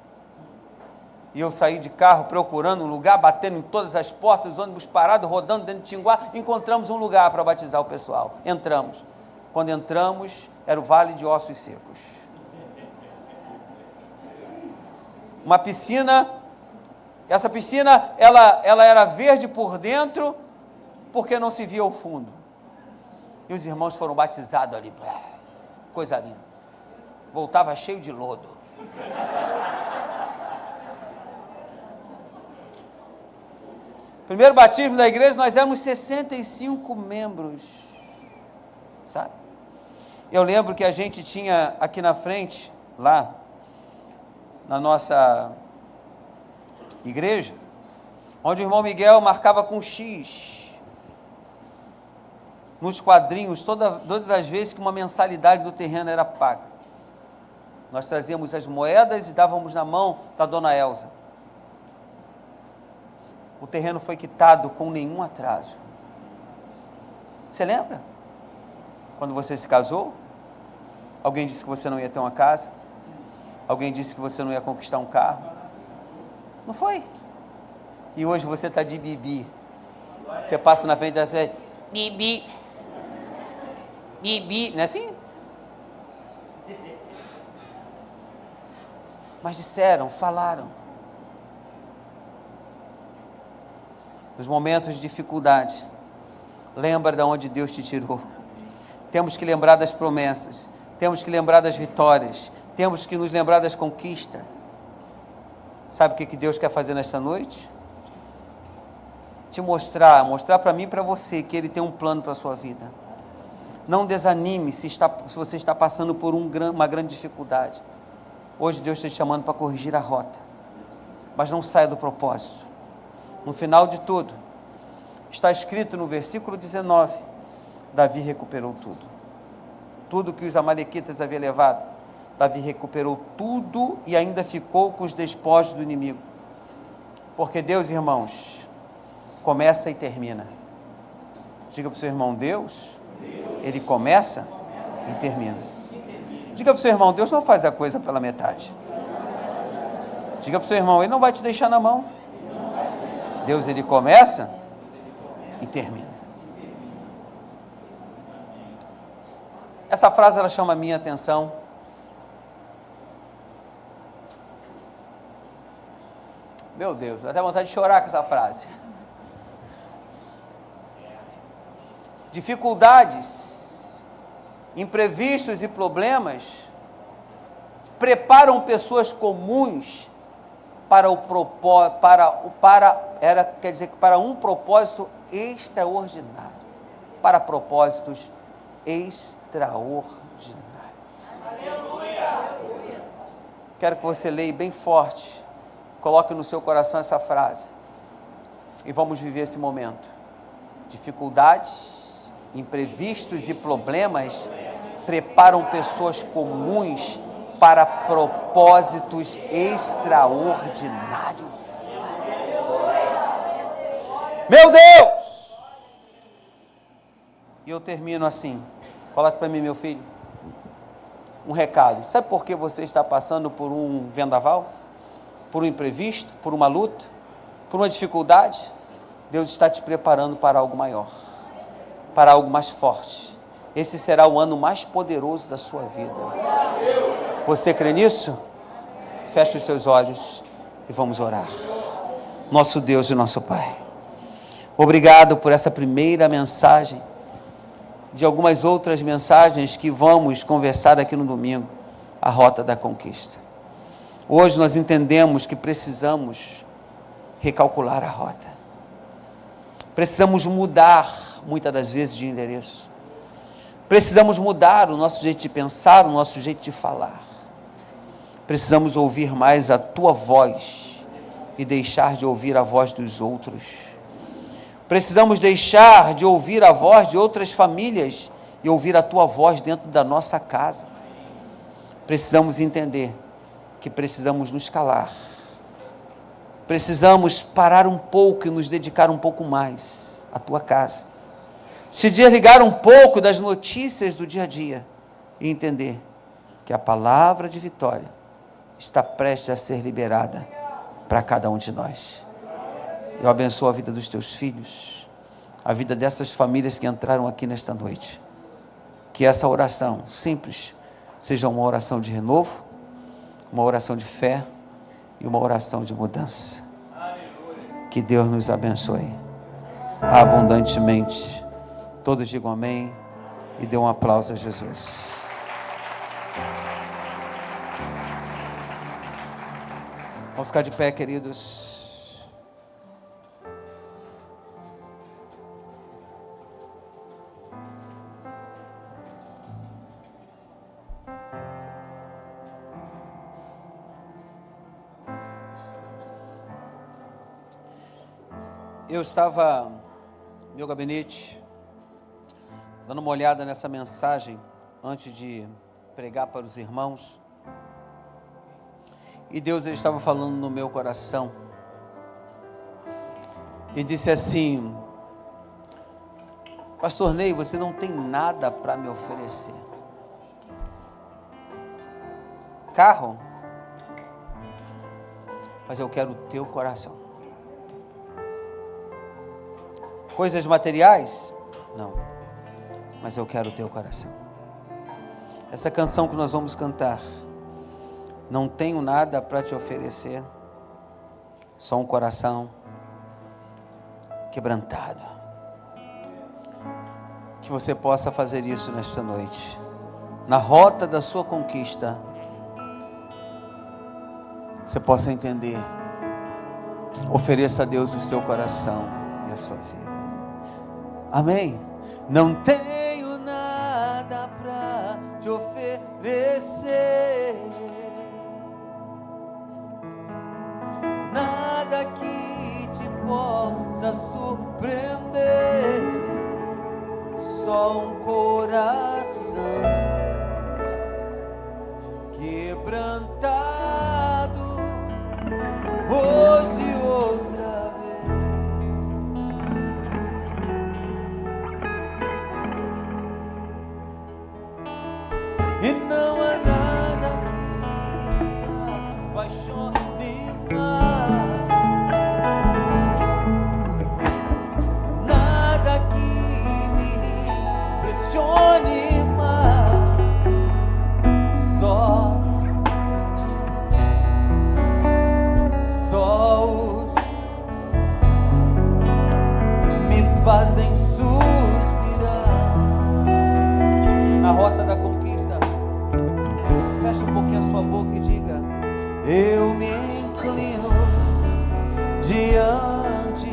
S9: E eu saí de carro procurando um lugar, batendo em todas as portas, os ônibus parados, rodando dentro de Tinguá, encontramos um lugar para batizar o pessoal. Entramos. Quando entramos, era o Vale de Ossos Secos. Uma piscina, essa piscina, ela era verde por dentro, porque não se via o fundo. E os irmãos foram batizados ali, coisa linda. Voltava cheio de lodo. Primeiro batismo da igreja, nós éramos 65 membros, sabe? Eu lembro que a gente tinha aqui na frente, lá, na nossa igreja, onde o irmão Miguel marcava com X, nos quadrinhos, todas as vezes que uma mensalidade do terreno era paga. Nós trazíamos as moedas e dávamos na mão da dona Elza. O terreno foi quitado com nenhum atraso. Você lembra? Quando você se casou, alguém disse que você não ia ter uma casa, alguém disse que você não ia conquistar um carro. Não foi? E hoje você está de bibi, Você passa na frente da TV, bibi, bibi, não é assim? Mas disseram, falaram. Nos momentos de dificuldade, lembra de onde Deus te tirou. Temos que lembrar das promessas, temos que lembrar das vitórias, temos que nos lembrar das conquistas. Sabe o que Deus quer fazer nesta noite? Te mostrar para mim e para você que Ele tem um plano para a sua vida. Não desanime se você está passando por uma grande dificuldade. Hoje Deus está te chamando para corrigir a rota, mas não saia do propósito. No final de tudo, está escrito no versículo 19, Davi recuperou tudo. Tudo que os amalequitas haviam levado, Davi recuperou tudo e ainda ficou com os despojos do inimigo. Porque Deus, irmãos, começa e termina. Diga para o seu irmão, Deus, Ele começa e termina. Diga para o seu irmão, Deus não faz a coisa pela metade. Diga para o seu irmão, Ele não vai te deixar na mão. Deus, Ele começa e termina. Essa frase, ela chama a minha atenção. Meu Deus, dá até vontade de chorar com essa frase. Dificuldades, imprevistos e problemas preparam pessoas comuns para um propósito extraordinário, para propósitos extraordinários. Quero que você leia bem forte, coloque no seu coração essa frase e vamos viver esse momento. Dificuldades, imprevistos e problemas preparam pessoas comuns para propósitos extraordinários. Meu Deus! E eu termino assim. Coloque para mim, meu filho, um recado. Sabe por que você está passando por um vendaval? Por um imprevisto? Por uma luta? Por uma dificuldade? Deus está te preparando para algo maior, para algo mais forte. Esse será o ano mais poderoso da sua vida. Você crê nisso? Feche os seus olhos e vamos orar. Nosso Deus e nosso Pai, obrigado por essa primeira mensagem, de algumas outras mensagens que vamos conversar aqui no domingo, a rota da conquista. Hoje nós entendemos que precisamos recalcular a rota. Precisamos mudar, muitas das vezes, de endereço. Precisamos mudar o nosso jeito de pensar, o nosso jeito de falar. Precisamos ouvir mais a Tua voz e deixar de ouvir a voz dos outros. Precisamos deixar de ouvir a voz de outras famílias e ouvir a Tua voz dentro da nossa casa. Precisamos entender que precisamos nos calar. Precisamos parar um pouco e nos dedicar um pouco mais à Tua casa. Se desligar um pouco das notícias do dia a dia e entender que a palavra de vitória está prestes a ser liberada para cada um de nós. Eu abençoo a vida dos Teus filhos, a vida dessas famílias que entraram aqui nesta noite. Que essa oração simples seja uma oração de renovo, uma oração de fé e uma oração de mudança. Que Deus nos abençoe abundantemente. Todos digam amém e dê um aplauso a Jesus. Vamos ficar de pé, queridos. Eu estava no meu gabinete, dando uma olhada nessa mensagem, antes de pregar para os irmãos, e Deus, Ele estava falando no meu coração, e disse assim: Pastor Ney, você não tem nada para me oferecer. Carro? Mas eu quero o teu coração.
S8: Coisas materiais? Não. Mas eu quero o teu coração. Essa canção que nós vamos cantar, não tenho nada para te oferecer, só um coração quebrantado. Que você possa fazer isso nesta noite, na rota da sua conquista, você possa entender. Ofereça a Deus o seu coração e a sua vida. Amém? Não tenho nada para te oferecer, nada que te possa surpreender, só um coração quebrantado, hoje outra vez. E não há nada que me apaixone mais, nada que me impressione mais, só os me fazem suspirar. Na rota da conquista, feche um pouquinho a sua boca e diga: eu me inclino diante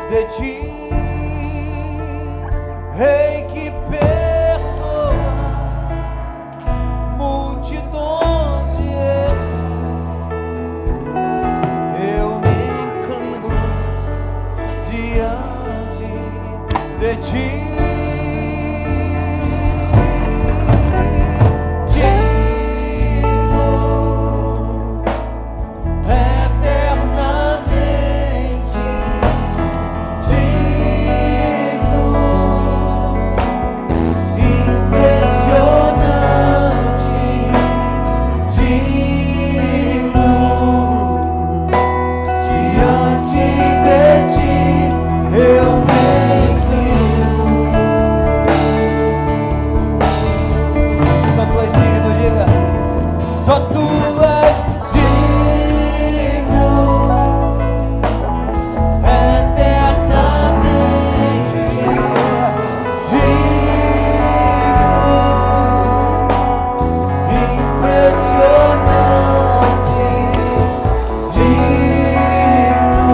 S8: de ti, Rei que perdoa multidões de erros. Eu me inclino diante de ti. Só tu és digno, eternamente digno, impressionante, digno,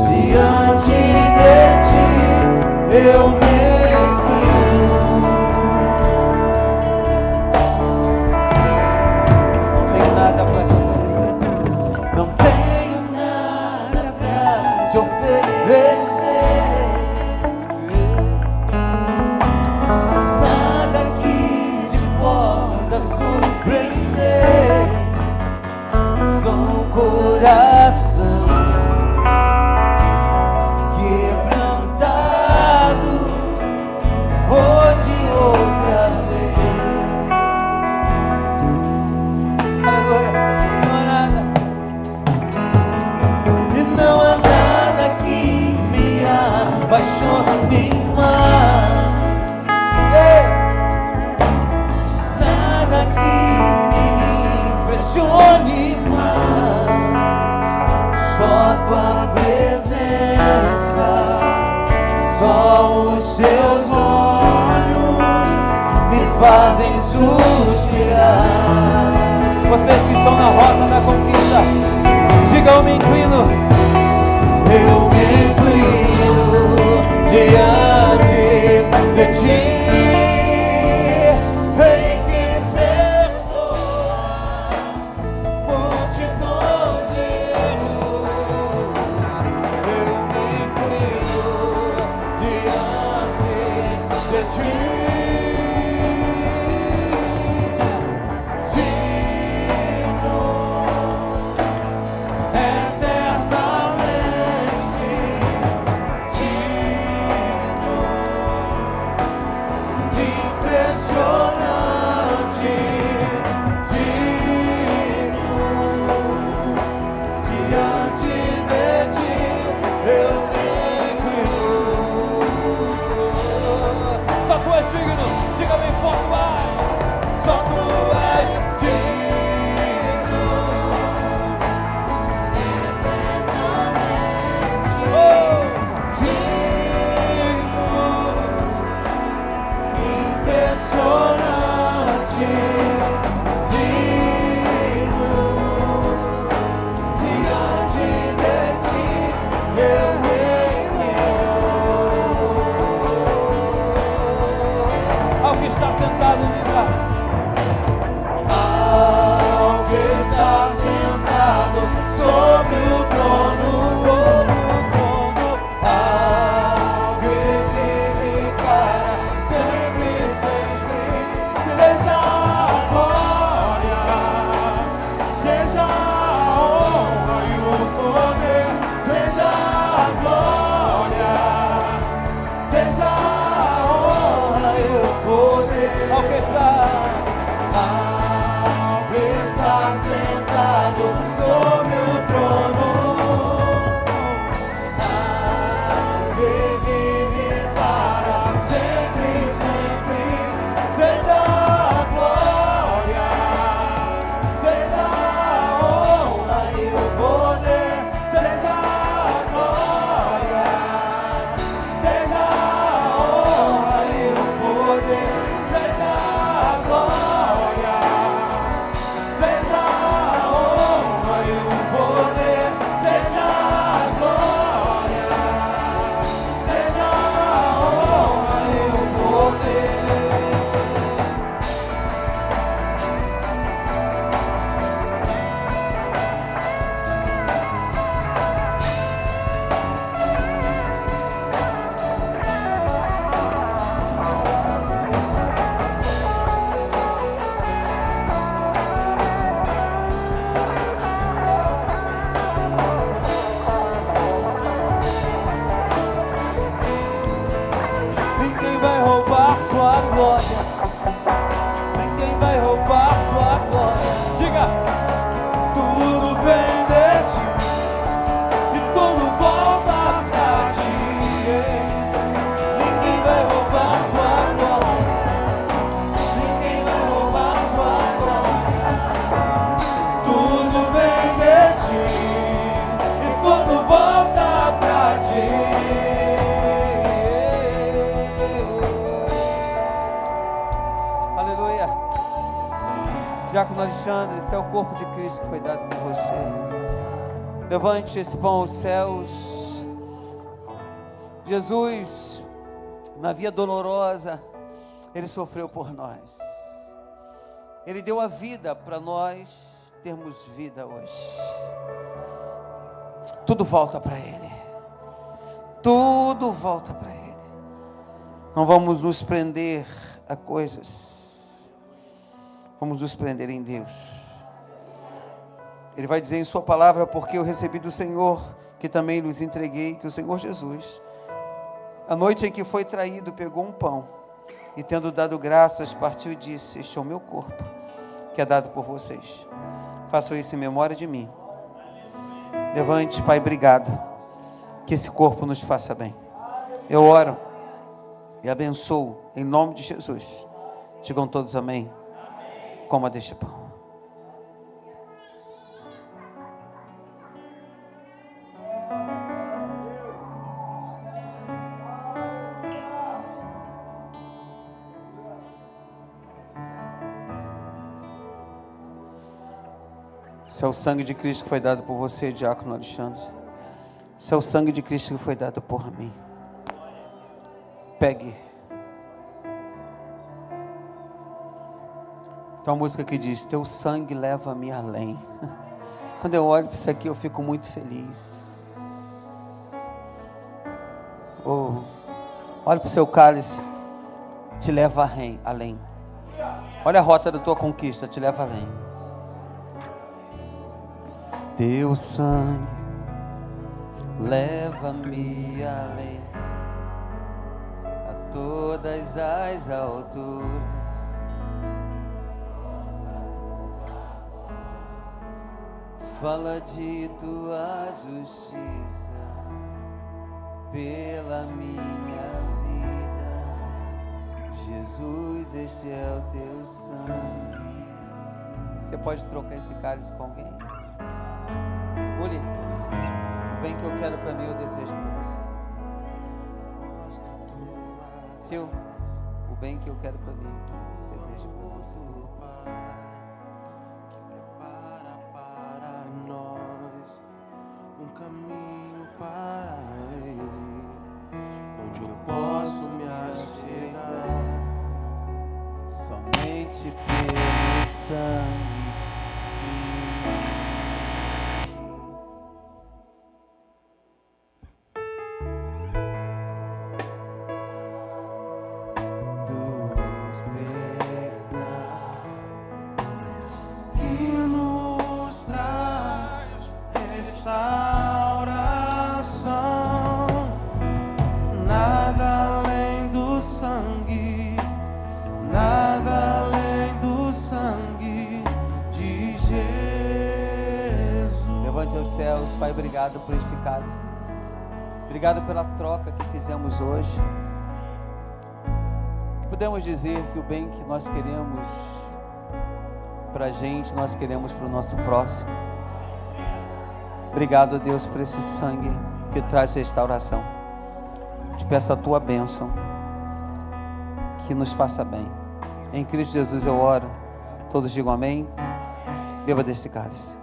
S8: diante de ti eu me coração quebrantado, hoje outra vez. Aleluia. Não há nada, e não há nada que me apaixone mais, nada que me impressione mais, só tua presença, só os teus olhos me fazem suspirar. Vocês que estão na rota da conquista, diga: eu me inclino diante de ti, Rei que perdoa multidões de erros. Eu me inclino diante de ti, digno, eternamente digno,
S1: sentado, diga. Algo está sentado sobre o trono, sobre o trono. Algo vive para sempre, sempre. Seja a glória, seja a honra e o poder, seja a glória, seja a honra e o poder. Ao que está sentado sobre o trono, que vive para sempre, sempre. Seja a glória, seja a honra e o poder, seja a glória, seja a honra e o poder, seja a glória, seja a honra e o poder, seja a glória, seja a honra e o poder. Ninguém vai roubar sua glória. Ninguém vai roubar sua glória. Diga, tudo vem de ti e tudo volta pra ti. Ninguém vai roubar sua glória. Ninguém vai roubar sua glória. Tudo vem de ti e tudo volta pra ti. Aleluia. Diácono Alexandre, esse é o corpo de Cristo que foi dado por você. Levante esse pão aos céus. Jesus, na via dolorosa, Ele sofreu por nós. Ele deu a vida para nós termos vida hoje. Tudo volta para Ele. Tudo volta para Ele. Não vamos nos prender a coisas. Vamos nos prender em Deus. Ele vai dizer em sua palavra: porque eu recebi do Senhor, que também lhes entreguei, que o Senhor Jesus, a noite em que foi traído, pegou um pão e, tendo dado graças, partiu e disse: este é o meu corpo, que é dado por vocês. Façam isso em memória de mim. Levante, Pai, obrigado, que esse corpo nos faça bem. Eu oro e abençoo em nome de Jesus. Digam todos amém. Coma deste pão. Esse é o sangue de Cristo que foi dado por você, diácono Alexandre. Esse é o sangue de Cristo que foi dado por mim. Pegue. Tem uma música que diz: teu sangue leva-me além. Quando eu olho para isso aqui, eu fico muito feliz. Oh, olha para o seu cálice, te leva além. Olha a rota da tua conquista, te leva além. Teu sangue leva-me além, a todas as alturas. Fala de tua justiça pela minha vida. Jesus, este é o teu sangue. Você pode trocar esse cálice com alguém? Olhe, o bem que eu quero para mim, eu desejo para você. Seu, o bem que eu quero para mim, eu desejo para você.
S10: Prepara para nós um caminho para Ele, onde eu posso me achegar.
S1: Somente
S8: sangue. Dos pecados que nos traz restauração. Nada além do sangue, nada além do sangue de Jesus.
S9: Levante aos céus, Pai, obrigado por este cálice. Obrigado pela troca que fizemos hoje. Podemos dizer que o bem que nós queremos para a gente, nós queremos para o nosso próximo. Obrigado, Deus, por esse sangue que traz restauração. Te peço a tua bênção, que nos faça bem. Em Cristo Jesus eu oro. Todos digam amém. Beba deste cálice.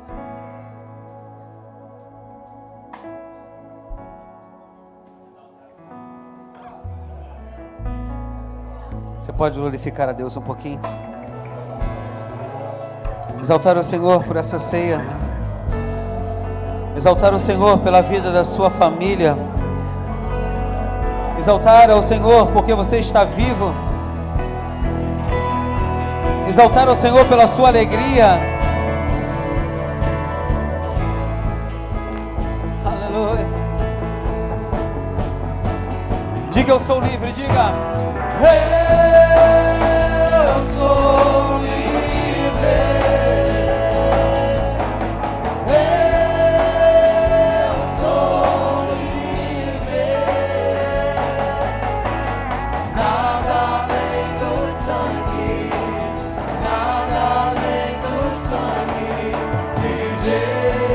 S9: Você pode glorificar a Deus um pouquinho? Exaltar o Senhor por essa ceia. Exaltar o Senhor pela vida da sua família. Exaltar ao Senhor porque você está vivo. Exaltar ao Senhor pela sua alegria. Aleluia. Diga: eu sou livre. Diga: eu sou livre. Eu sou livre. Nada além do sangue, nada além do sangue de Jesus.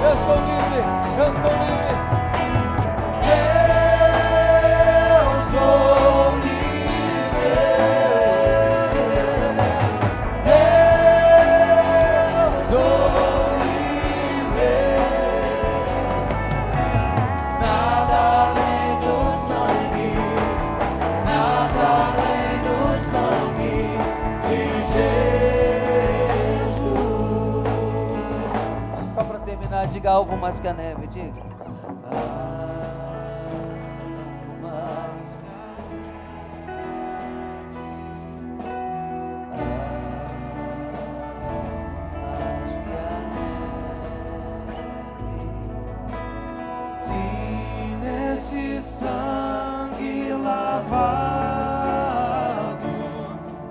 S9: Eu sou livre, eu sou livre. Diga: alvo mais que a neve. Diga: alvo mais que a neve. Se nesse sangue lavado,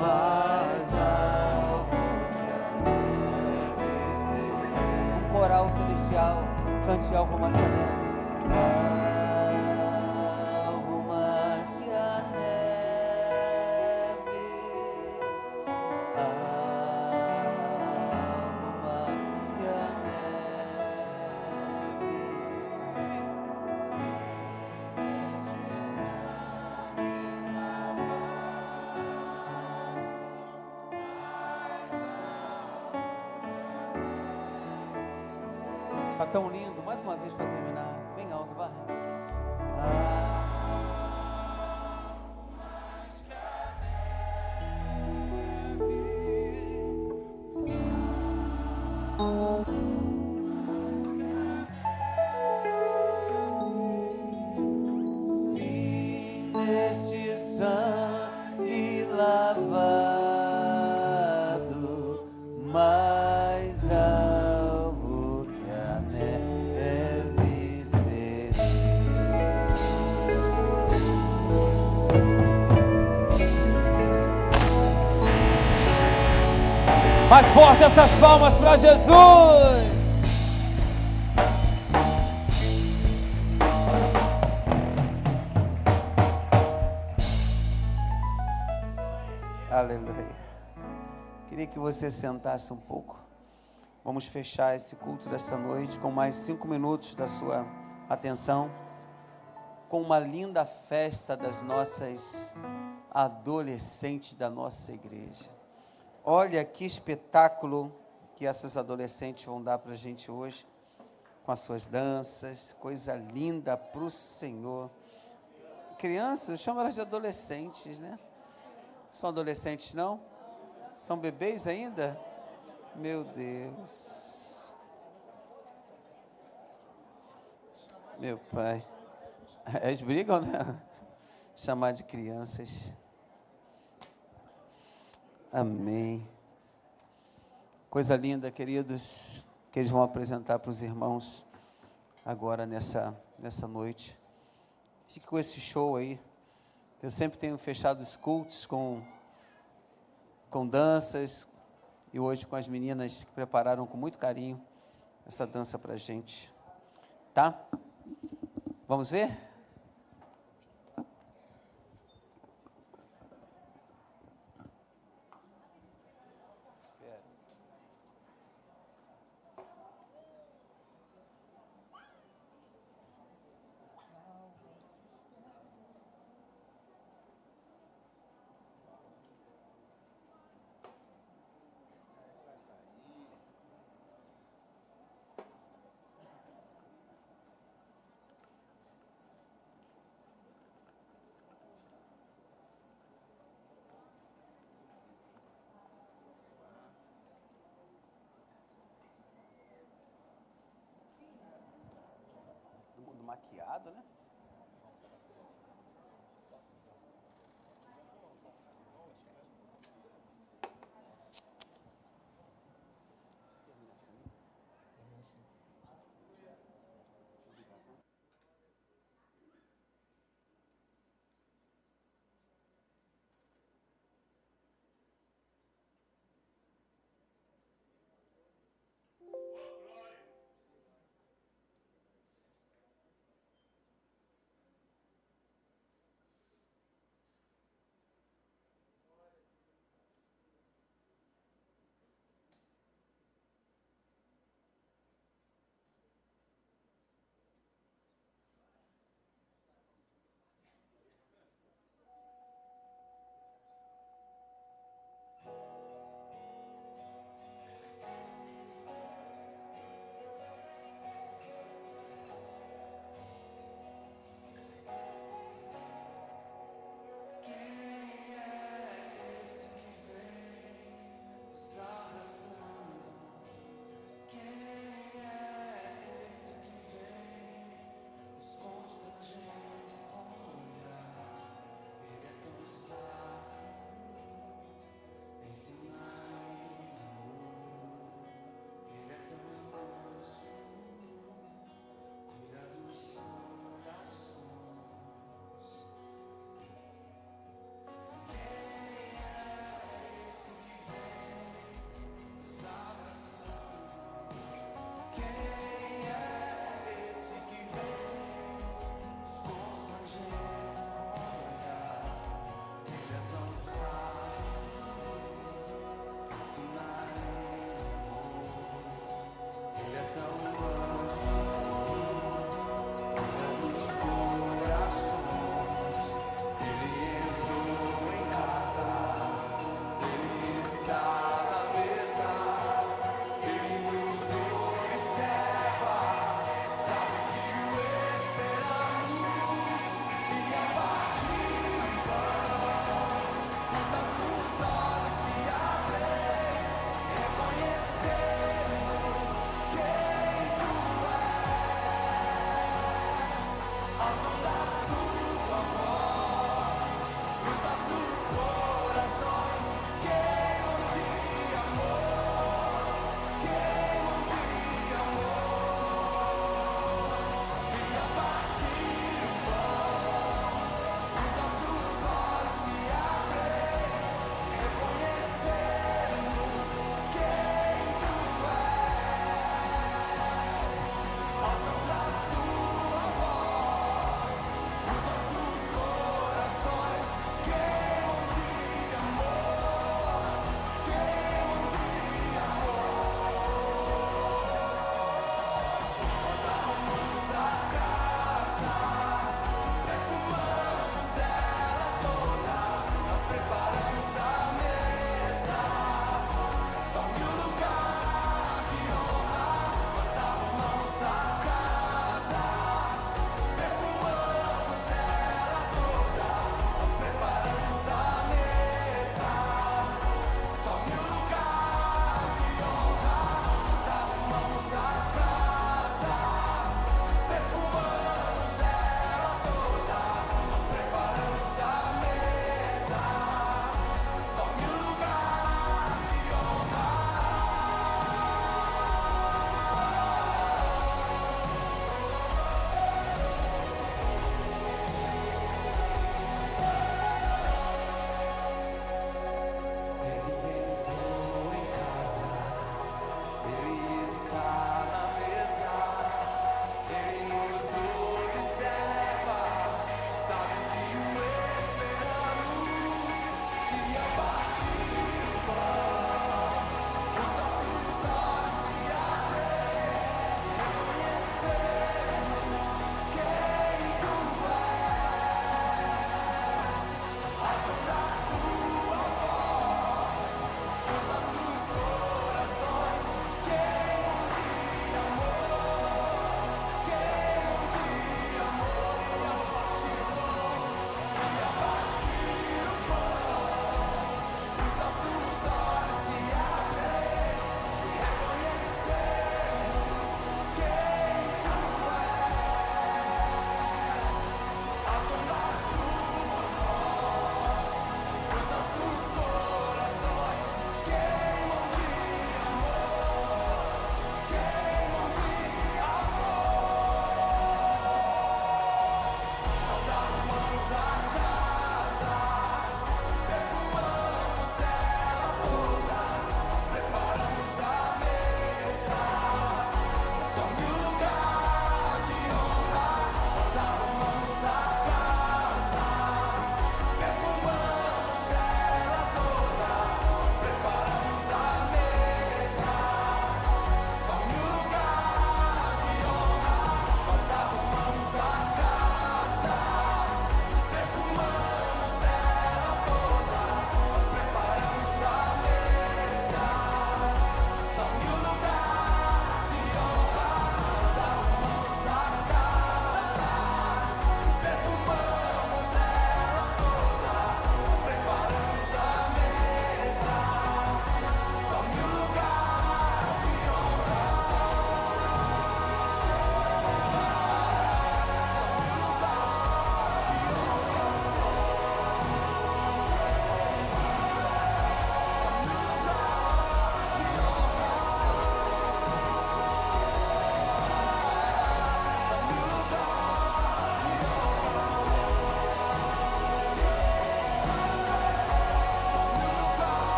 S9: mais alvo que a neve. Um coral celestial, cante alvo mais que a neve. Alvo mais que a neve. Alvo mais que a neve. Tá tão lindo. Mais uma vez para terminar. Bem alto, vai. Se neste sangue lavado, mais alvo que a neve serei. Mais forte essas palmas para Jesus. Aleluia. Queria que você sentasse um pouco. Vamos fechar esse culto desta noite com mais 5 minutos da sua atenção, com uma linda festa das nossas adolescentes da nossa igreja. Olha que espetáculo que essas adolescentes vão dar para a gente hoje, com as suas danças, coisa linda para o Senhor. Crianças, chama elas de adolescentes, né?
S8: São adolescentes, não? São bebês ainda? Meu Deus. Meu pai. Eles brigam, né? Chamar de crianças. Amém. Coisa linda, queridos, que eles vão apresentar para os irmãos agora nessa noite. Fique com esse show aí. Eu sempre tenho fechado os cultos com danças, e hoje com as meninas que prepararam com muito carinho essa dança para a gente. Tá? Vamos ver? Do maquiado, né?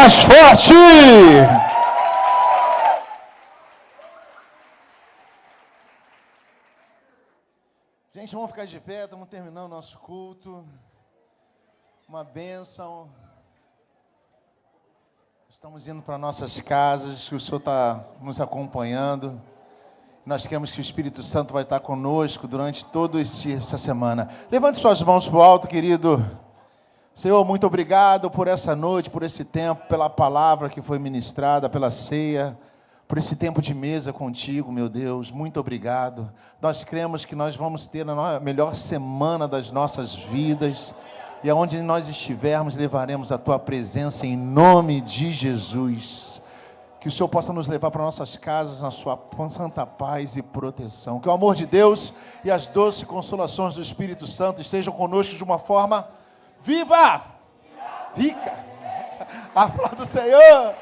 S4: mais forte.
S11: Gente, vamos ficar de pé, estamos terminando o nosso culto. Uma bênção. Estamos indo para nossas casas, que o Senhor está nos acompanhando. Nós queremos que o Espírito Santo vai estar conosco durante toda essa semana. Levante suas mãos para o alto, querido. Senhor, muito obrigado por essa noite, por esse tempo, pela palavra que foi ministrada, pela ceia, por esse tempo de mesa contigo, meu Deus. Muito obrigado. Nós cremos que nós vamos ter a melhor semana das nossas vidas. E aonde nós estivermos, levaremos a Tua presença em nome de Jesus. Que o Senhor possa nos levar para nossas casas na Sua santa paz e proteção. Que o amor de Deus e as doces consolações do Espírito Santo estejam conosco de uma forma viva, rica. Aplauda o Senhor.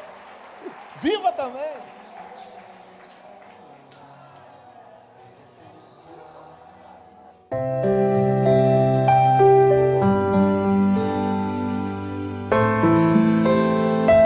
S11: Viva também.